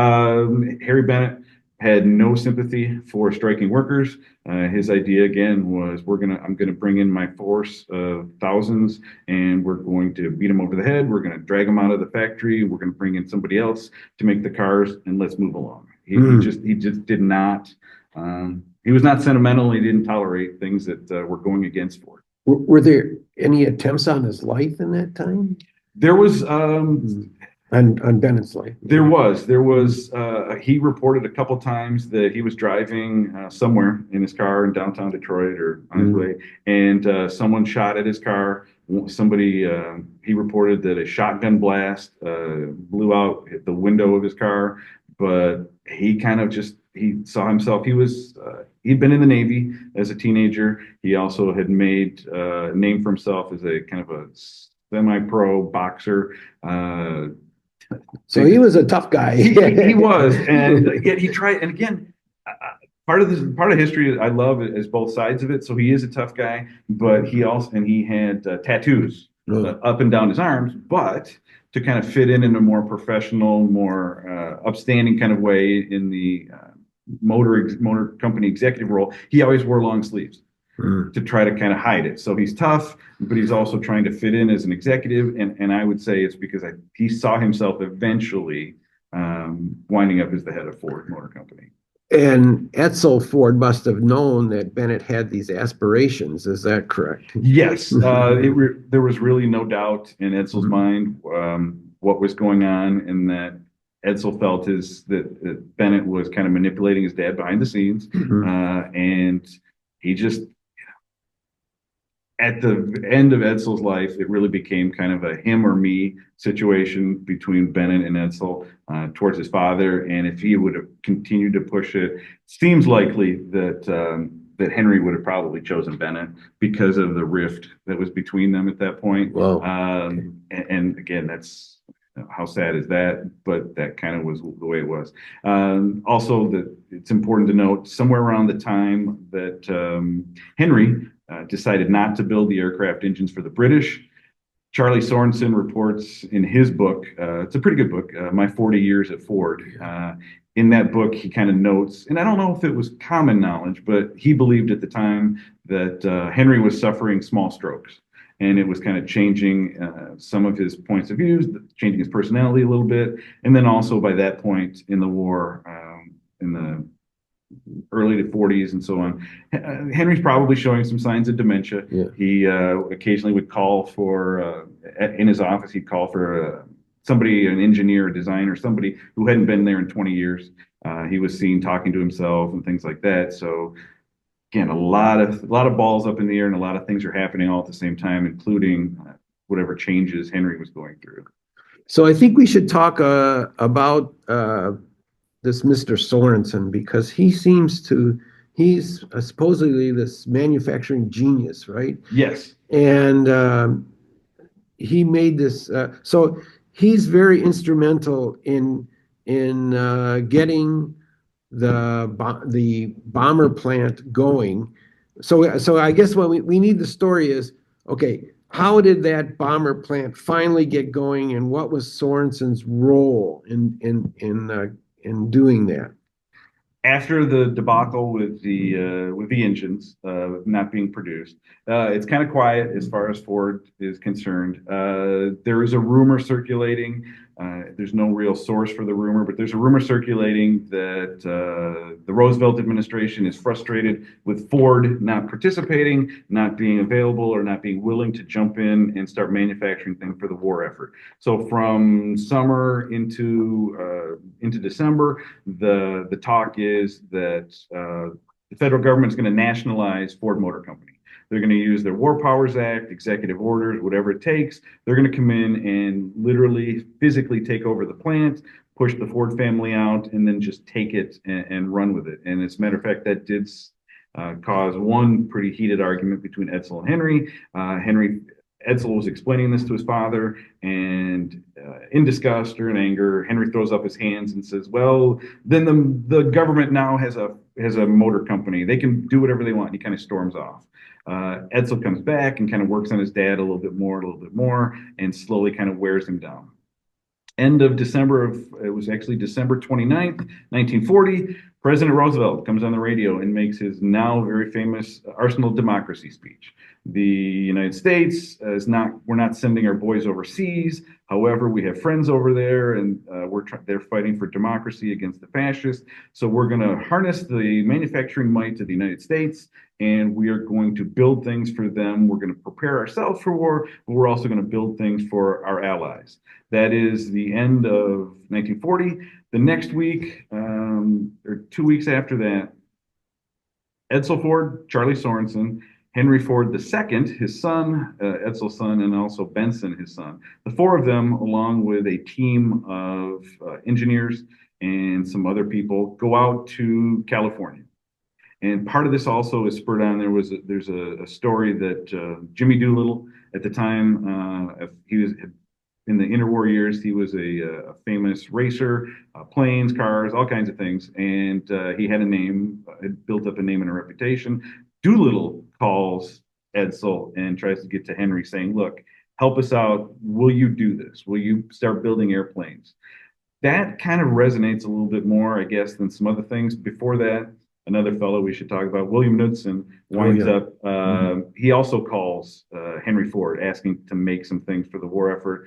[SPEAKER 3] Harry Bennett had no sympathy for striking workers. His idea again was, I'm gonna bring in my force of thousands, and we're going to beat them over the head. We're gonna drag them out of the factory. We're gonna bring in somebody else to make the cars, and let's move along. He just did not. He was not sentimental. He didn't tolerate things that were going against Ford.
[SPEAKER 2] Were there any attempts on his life in that time?
[SPEAKER 3] There was.
[SPEAKER 2] On Bennett's life.
[SPEAKER 3] There was. He reported a couple times that he was driving somewhere in his car in downtown Detroit or on his way, and someone shot at his car. He reported that a shotgun blast blew out the window of his car, but he kind of he saw himself. He'd been in the Navy as a teenager. He also had made a name for himself as a kind of a semi-pro boxer.
[SPEAKER 2] So he was a tough guy.
[SPEAKER 3] He was, and yet he tried. And again, part of history I love is both sides of it. So he is a tough guy, but he had tattoos up and down his arms, but to kind of fit in a more professional, more upstanding kind of way in the motor company executive role, he always wore long sleeves to try to kind of hide it. So he's tough, but he's also trying to fit in as an executive. And I would say it's because he saw himself eventually winding up as the head of Ford Motor Company.
[SPEAKER 2] And Edsel Ford must have known that Bennett had these aspirations. Is that correct?
[SPEAKER 3] Yes. There was really no doubt in Edsel's mind what was going on, and that Edsel felt that Bennett was kind of manipulating his dad behind the scenes. And he just, at the end of Edsel's life, it really became kind of a him or me situation between Bennett and Edsel towards his father. And if he would have continued to push it, seems likely that Henry would have probably chosen Bennett because of the rift that was between them at that point.
[SPEAKER 2] Wow.
[SPEAKER 3] And again, that's how sad is that? But that kind of was the way it was. Also, that it's important to note somewhere around the time that Henry decided not to build the aircraft engines for the British, Charlie Sorensen reports in his book, it's a pretty good book, My 40 Years at Ford. In that book, he kind of notes, and I don't know if it was common knowledge, but he believed at the time that Henry was suffering small strokes. And it was kind of changing some of his points of views, changing his personality a little bit. And then also by that point in the war, in the early to 40s and so on, Henry's probably showing some signs of dementia.
[SPEAKER 2] Yeah.
[SPEAKER 3] He occasionally would call for, in his office, he'd call for somebody, an engineer, a designer, somebody who hadn't been there in 20 years. He was seen talking to himself and things like that. So again, a lot of balls up in the air and a lot of things are happening all at the same time, including whatever changes Henry was going through.
[SPEAKER 2] So I think we should talk about this Mr. Sorensen, because he's supposedly this manufacturing genius, right?
[SPEAKER 3] Yes.
[SPEAKER 2] And he made this. So he's very instrumental in getting the bomber plant going. So I guess what we need the story is, okay, how did that bomber plant finally get going, and what was Sorensen's role in doing that?
[SPEAKER 3] After the debacle with the engines not being produced, it's kind of quiet as far as Ford is concerned. There is a rumor circulating. There's no real source for the rumor, but there's a rumor circulating that the Roosevelt administration is frustrated with Ford not participating, not being available, or not being willing to jump in and start manufacturing things for the war effort. So from summer into December, the talk is that the federal government is going to nationalize Ford Motor Company. They're going to use their War Powers Act, executive orders, whatever it takes. They're going to come in and literally physically take over the plant, push the Ford family out, and then just take it and run with it. And as a matter of fact, that did cause one pretty heated argument between Edsel and Henry. Edsel was explaining this to his father, and in disgust or in anger, Henry throws up his hands and says, "Well, then the government now has a motor company. They can do whatever they want." And he kind of storms off. Edsel comes back and kind of works on his dad a little bit more, and slowly kind of wears him down. End of December it was actually December 29th, 1940, President Roosevelt comes on the radio and makes his now very famous Arsenal of Democracy speech. The United States we're not sending our boys overseas. However, we have friends over there, and they're fighting for democracy against the fascists. So we're going to harness the manufacturing might of the United States, and we are going to build things for them. We're going to prepare ourselves for war, but we're also going to build things for our allies. That is the end of 1940. The next week, or 2 weeks after that, Edsel Ford, Charlie Sorensen, Henry Ford II, his son, Edsel's son, and also Benson, his son. The four of them, along with a team of engineers and some other people, go out to California. And part of this also is spurred on. There's a story that Jimmy Doolittle, at the time, he was in the interwar years, he was a famous racer, planes, cars, all kinds of things, and he had built up a name and a reputation. Doolittle calls Edsel and tries to get to Henry, saying, "Look, help us out. Will you do this? Will you start building airplanes?" That kind of resonates a little bit more, I guess, than some other things. Before that, another fellow we should talk about, William Knudsen, winds up. He also calls Henry Ford, asking to make some things for the war effort.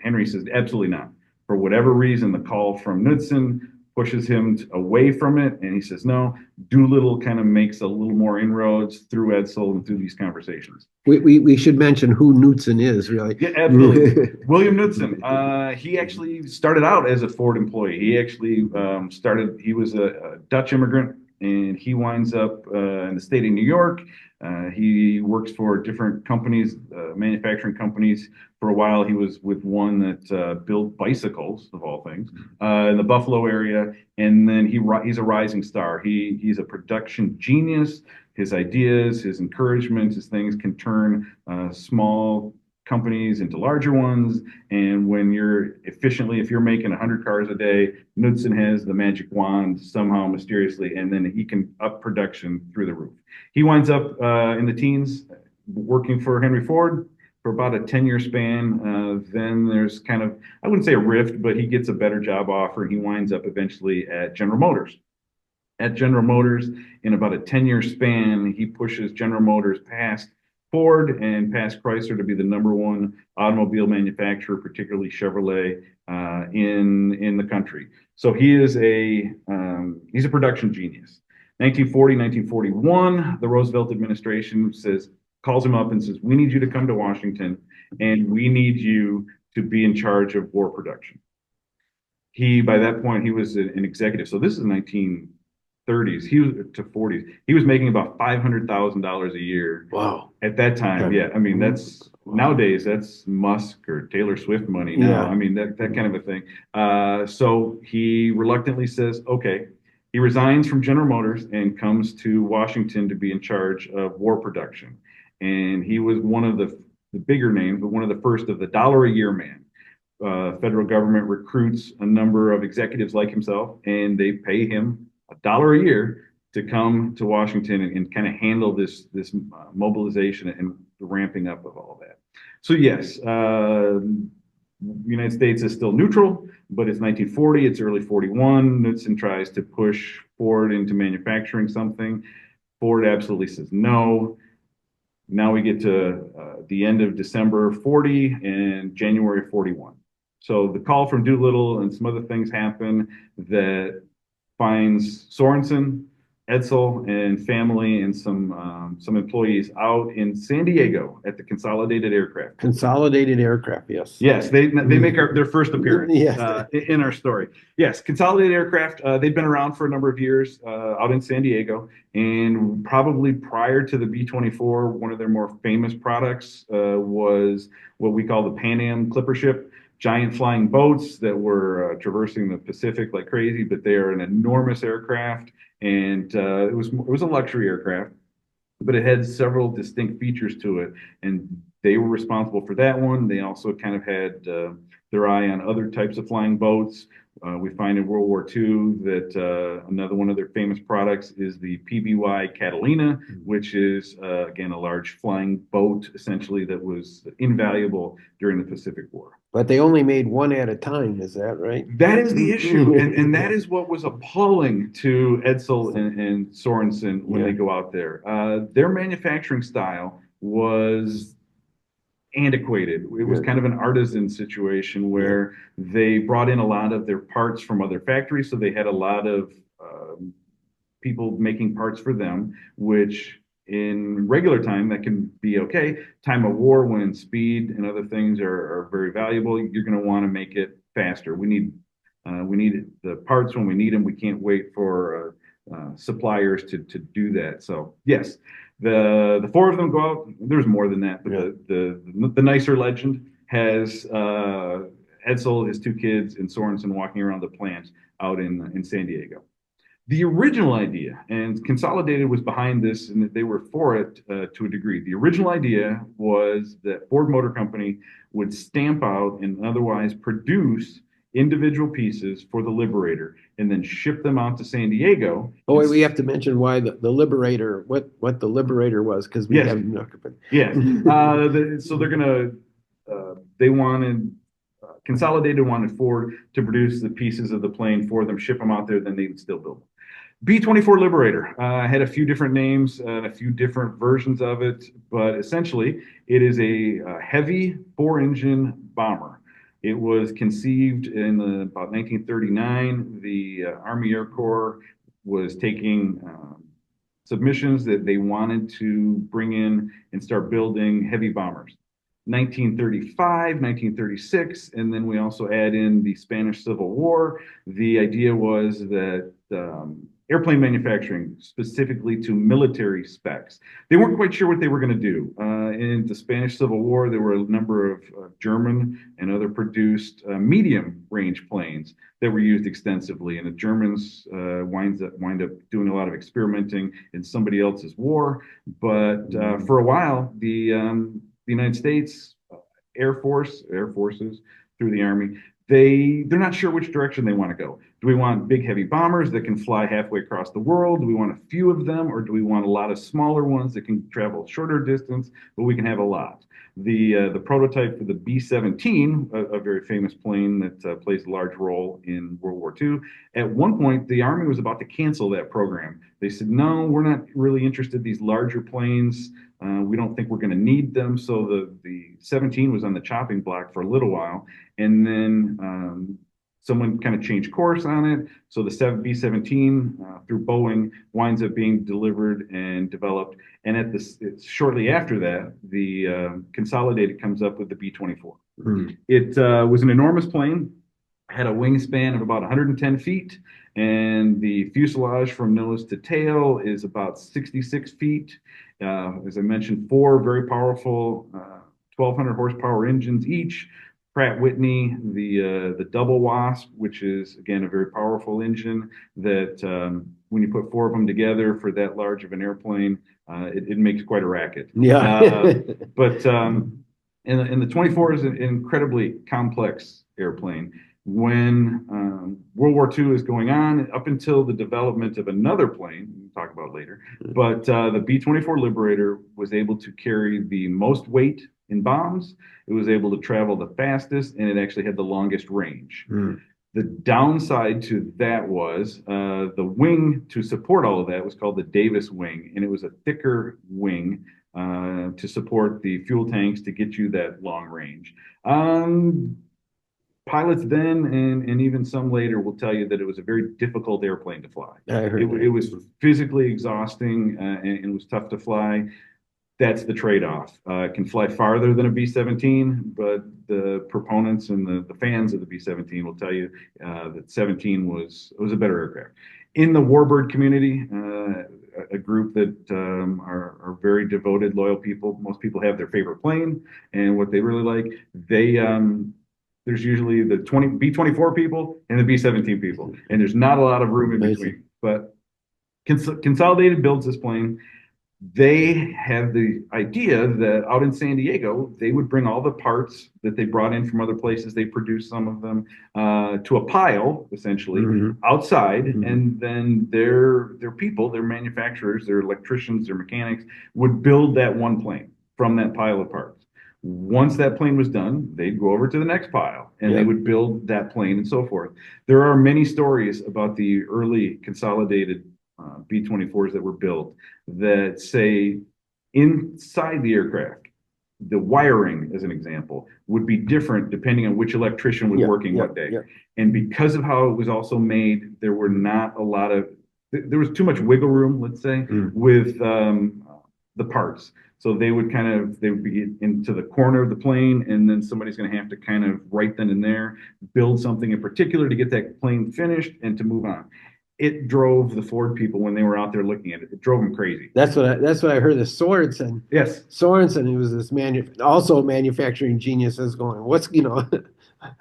[SPEAKER 3] Henry says, absolutely not. For whatever reason, the call from Knudsen pushes him away from it, and he says no. Doolittle kind of makes a little more inroads through Edsel and through these conversations.
[SPEAKER 2] We should mention who Knudsen is, really.
[SPEAKER 3] Yeah, absolutely. William Knudsen. He actually started out as a Ford employee. He actually he was a Dutch immigrant, and he winds up in the state of New York. He works for different companies, manufacturing companies. For a while, he was with one that built bicycles, of all things, in the Buffalo area. And then he's a rising star. He's a production genius. His ideas, his encouragement, his things can turn small companies into larger ones. And when if you're making 100 cars a day, Knudsen has the magic wand somehow mysteriously, and then he can up production through the roof. He winds up in the teens working for Henry Ford for about a 10-year span. Then there's kind of, I wouldn't say a rift, but he gets a better job offer. He winds up eventually at General Motors. At General Motors, in about a 10-year span, he pushes General Motors past Ford and past Chrysler to be the #1 automobile manufacturer, particularly Chevrolet, in the country. So he's a production genius. 1940, 1941, the Roosevelt administration calls him up and says, "We need you to come to Washington, and we need you to be in charge of war production." By that point, he was an executive. So this is 1930s. He was to 40s. He was making about $500,000 a year.
[SPEAKER 2] Wow.
[SPEAKER 3] At that time, yeah. I mean, nowadays that's Musk or Taylor Swift money now.
[SPEAKER 2] Yeah.
[SPEAKER 3] I mean, that kind of a thing. So he reluctantly says, okay. He resigns from General Motors and comes to Washington to be in charge of war production. And he was one of the bigger names, but one of the first of the $1 a year man. Federal government recruits a number of executives like himself, and they pay him $1 a year to come to Washington and kind of handle this mobilization and the ramping up of all that. So yes, the United States is still neutral, but it's 1940, it's early 41. Knudsen tries to push Ford into manufacturing something. Ford absolutely says no. Now we get to the end of December 40 and January 41. So the call from Doolittle and some other things happen that finds Sorensen, Edsel, and family and some employees out in San Diego at the Consolidated Aircraft.
[SPEAKER 2] Consolidated Aircraft, yes.
[SPEAKER 3] Yes, they make their first appearance
[SPEAKER 2] Yes.
[SPEAKER 3] In our story. Yes, Consolidated Aircraft, they've been around for a number of years out in San Diego, and probably prior to the B-24, one of their more famous products was what we call the Pan Am Clipper ship. Giant flying boats that were traversing the Pacific like crazy, but they are an enormous aircraft, and it was a luxury aircraft, but it had several distinct features to it, and they were responsible for that one. They also kind of had their eye on other types of flying boats. We find in World War II that another one of their famous products is the PBY Catalina, which is, again, a large flying boat, essentially, that was invaluable during the Pacific War.
[SPEAKER 2] But they only made one at a time, is that right?
[SPEAKER 3] That is the issue, and that is what was appalling to Edsel and Sorensen when they go out there. Their manufacturing style was antiquated. It was kind of an artisan situation where they brought in a lot of their parts from other factories, so they had a lot of people making parts for them, which in regular time that can be okay. Time of war, when speed and other things are very valuable, you're going to want to make it faster. We need the parts when we need them. We can't wait for suppliers to do that. So yes, the four of them go out. There's more than that, but the nicer legend has Edsel, his two kids, and Sorensen walking around the plant out in San Diego. The original idea, and Consolidated was behind this, and they were for it to a degree. The original idea was that Ford Motor Company would stamp out and otherwise produce individual pieces for the Liberator and then ship them out to San Diego.
[SPEAKER 2] Oh, wait, we have to mention why the Liberator, what the Liberator was, because we have no.
[SPEAKER 3] Yes. So they're going to, Consolidated wanted Ford to produce the pieces of the plane for them, ship them out there, then they would still build them. B-24 Liberator had a few different names, a few different versions of it, but essentially it is a heavy 4-engine bomber. It was conceived in about 1939. The Army Air Corps was taking submissions that they wanted to bring in and start building heavy bombers. 1935, 1936, and then we also add in the Spanish Civil War. The idea was that airplane manufacturing, specifically to military specs. They weren't quite sure what they were going to do. In the Spanish Civil War, there were a number of German and other produced medium range planes that were used extensively, and the Germans wind up doing a lot of experimenting in somebody else's war. But for a while, the United States Air Forces through the Army, they're not sure which direction they want to go. Do we want big heavy bombers that can fly halfway across the world? Do we want a few of them, or do we want a lot of smaller ones that can travel shorter distance, but we can have a lot? The prototype for the B-17, a very famous plane that plays a large role in World War II. At one point, the Army was about to cancel that program. They said, no, we're not really interested in these larger planes. We don't think we're going to need them. So the 17 was on the chopping block for a little while. And then someone kind of changed course on it. So the B-17 through Boeing winds up being delivered and developed. And shortly after that, the Consolidated comes up with the B-24. Mm-hmm. It was an enormous plane, had a wingspan of about 110 feet, and the fuselage from nose to tail is about 66 feet. As I mentioned, four very powerful 1,200 horsepower engines each. Pratt Whitney, the double wasp, which is again a very powerful engine that when you put four of them together for that large of an airplane, it makes quite a racket.
[SPEAKER 2] Yeah.
[SPEAKER 3] But and the 24 is an incredibly complex airplane. When World War II is going on, up until the development of another plane, we'll talk about later, but the B-24 Liberator was able to carry the most weight in bombs. It was able to travel the fastest, and it actually had the longest range. Mm. The downside to that was the wing to support all of that was called the Davis wing, and it was a thicker wing to support the fuel tanks to get you that long range. Pilots then and even some later will tell you that it was a very difficult airplane to fly. It was physically exhausting and was tough to fly. That's the trade-off. It can fly farther than a B-17, but the proponents and the fans of the B-17 will tell you that 17 was a better aircraft. In the warbird community, a group that are very devoted, loyal people. Most people have their favorite plane and what they really like. There's usually the B-24 people and the B-17 people, and there's not a lot of room in between. But Consolidated builds this plane. They have the idea that out in San Diego, they would bring all the parts that they brought in from other places. They produced some of them to a pile, essentially, outside, and then their people, their manufacturers, their electricians, their mechanics would build that one plane from that pile of parts. Once that plane was done, they'd go over to the next pile and they would build that plane and so forth. There are many stories about the early Consolidated B-24s that were built that say inside the aircraft, the wiring, as an example, would be different depending on which electrician was working what day. And because of how it was also made, there were not a lot of, there was too much wiggle room, let's say, with the parts. So they would be into the corner of the plane, and then somebody's going to have to kind of right then and there build something in particular to get that plane finished and to move on. It drove the Ford people when they were out there looking at it. It drove them crazy.
[SPEAKER 2] That's what I heard. The Sorensen.
[SPEAKER 3] Yes.
[SPEAKER 2] Sorensen, who was this also manufacturing genius, is going,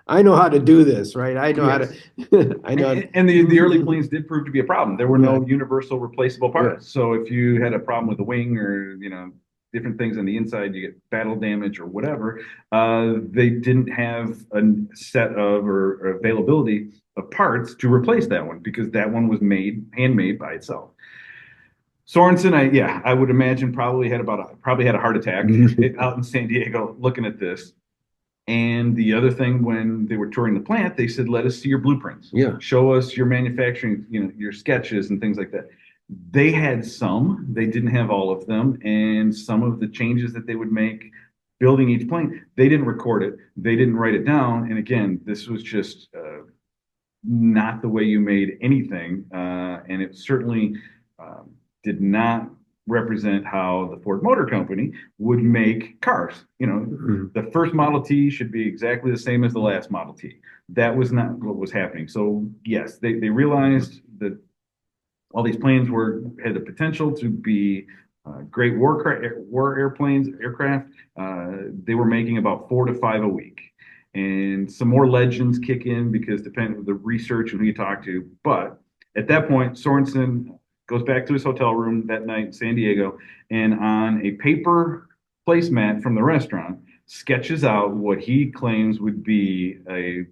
[SPEAKER 2] I know how to do this, right? I know how to. I know.
[SPEAKER 3] And the early planes did prove to be a problem. There were no universal replaceable parts. So if you had a problem with the wing or different things on the inside, you get battle damage or whatever. They didn't have a set of or availability of parts to replace that one because that one was handmade by itself. Sorensen, I would imagine probably had a heart attack out in San Diego looking at this. And the other thing, when they were touring the plant, they said, "Let us see your blueprints. Show us your manufacturing, your sketches and things like that." They had some, they didn't have all of them, and some of the changes that they would make building each plane, they didn't record it, they didn't write it down. And again, this was just not the way you made anything, and it certainly did not represent how the Ford Motor Company would make cars. The first Model T should be exactly the same as the last Model T. That was not what was happening. So yes, they realized that All these planes had the potential to be great war aircraft. They were making about 4 to 5 a week. And some more legends kick in because depending on the research and who you talk to. But at that point, Sorensen goes back to his hotel room that night in San Diego, and on a paper placemat from the restaurant, sketches out what he claims would be a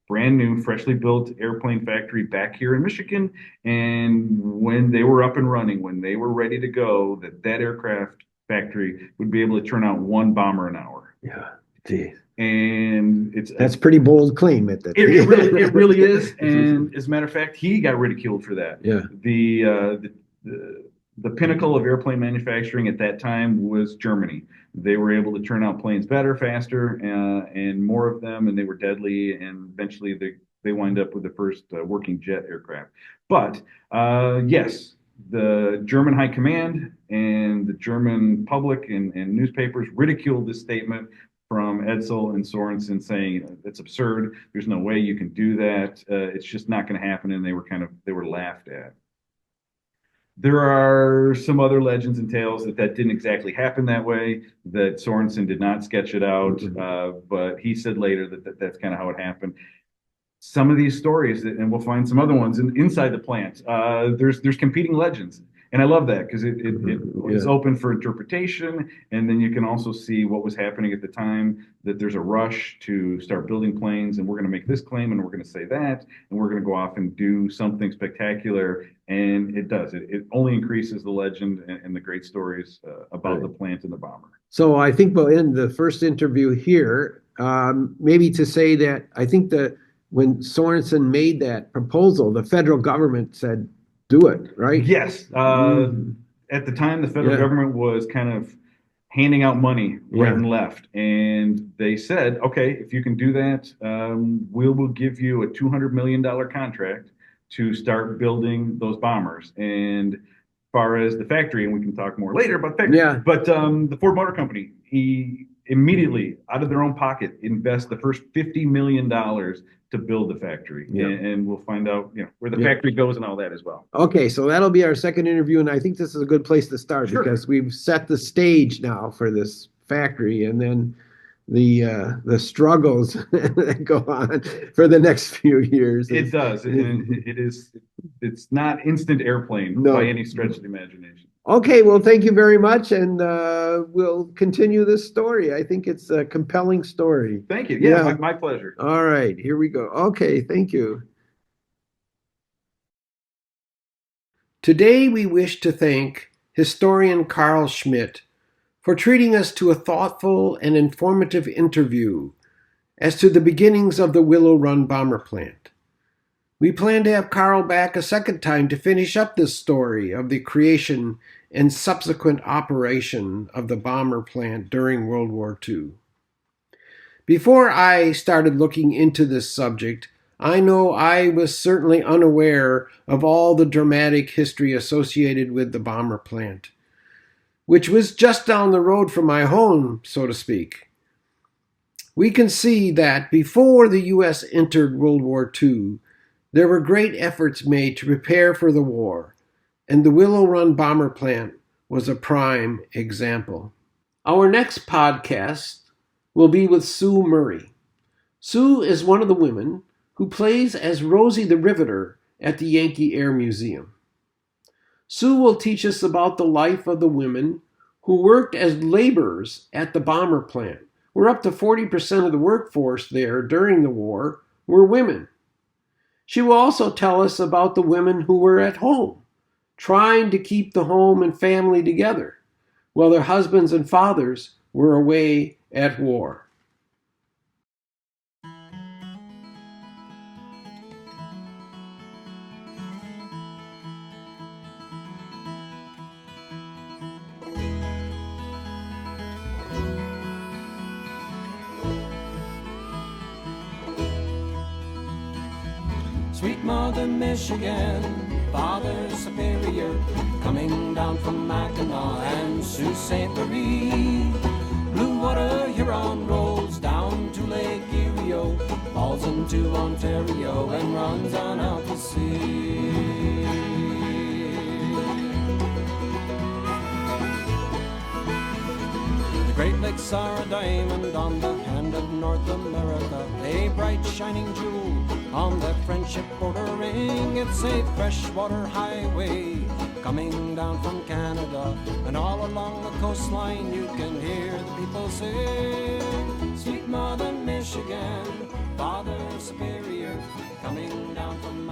[SPEAKER 3] brand new, freshly built airplane factory back here in Michigan. And when they were up and running, when they were ready to go, that aircraft factory would be able to turn out 1 bomber an hour.
[SPEAKER 2] Yeah, geez.
[SPEAKER 3] And
[SPEAKER 2] that's pretty bold claim at that.
[SPEAKER 3] It really is. And as a matter of fact, he got ridiculed for that.
[SPEAKER 2] Yeah.
[SPEAKER 3] The pinnacle of airplane manufacturing at that time was Germany. They were able to turn out planes better, faster, and more of them, and they were deadly. And eventually, they wind up with the first working jet aircraft. But yes, the German high command and the German public and newspapers ridiculed this statement from Edsel and Sorensen, saying it's absurd. There's no way you can do that. It's just not going to happen. And they were laughed at. There are some other legends and tales that didn't exactly happen that way, that Sorensen did not sketch it out, but he said later that's kind of how it happened. Some of these stories, and we'll find some other ones inside the plant, there's competing legends. And I love that because it's open for interpretation. And then you can also see what was happening at the time, that there's a rush to start building planes, and we're going to make this claim and we're going to say that, and we're going to go off and do something spectacular. And it does. It only increases the legend and the great stories about the plant and the bomber.
[SPEAKER 2] So I think we'll end the first interview here, maybe to say that I think that when Sorensen made that proposal, the federal government said, do it, right?
[SPEAKER 3] Yes. At the time, the federal government was kind of handing out money right and left. And they said, okay, if you can do that, we will give you a $200 million contract to start building those bombers. And as far as the factory, and we can talk more later about the factory, but the Ford Motor Company, he immediately, out of their own pocket, invest the first $50 million to build the factory. And we'll find out where the factory goes and all that as well.
[SPEAKER 2] Okay, so that'll be our second interview, and I think this is a good place to start because we've set the stage now for this factory, and then the struggles that go on for the next few years.
[SPEAKER 3] It does, and it's not instant airplane by any stretch of the imagination.
[SPEAKER 2] Okay, well, thank you very much, and we'll continue this story. I think it's a compelling story.
[SPEAKER 3] Thank you. Yeah, my pleasure.
[SPEAKER 2] All right, here we go. Okay, thank you. Today, we wish to thank historian Karl Schmid for treating us to a thoughtful and informative interview as to the beginnings of the Willow Run Bomber Plant. We plan to have Karl back a second time to finish up this story of the creation and subsequent operation of the bomber plant during World War II. Before I started looking into this subject, I know I was certainly unaware of all the dramatic history associated with the bomber plant, which was just down the road from my home, so to speak. We can see that before the U.S. entered World War II, there were great efforts made to prepare for the war, and the Willow Run Bomber Plant was a prime example. Our next podcast will be with Sue Murray. Sue is one of the women who plays as Rosie the Riveter at the Yankee Air Museum. Sue will teach us about the life of the women who worked as laborers at the bomber plant, where up to 40% of the workforce there during the war were women. She will also tell us about the women who were at home, trying to keep the home and family together, while their husbands and fathers were away at war.
[SPEAKER 1] Sweet Mother Michigan, Father Superior, coming down from Mackinac and Sault Ste. Marie. Blue water Huron rolls down to Lake Erie, falls into Ontario and runs on out to sea. Great Lakes are a diamond on the hand of North America, a bright shining jewel on the friendship border ring. It's a freshwater highway coming down from Canada, and all along the coastline you can hear the people sing. Sweet Mother Michigan, Father Superior, coming down from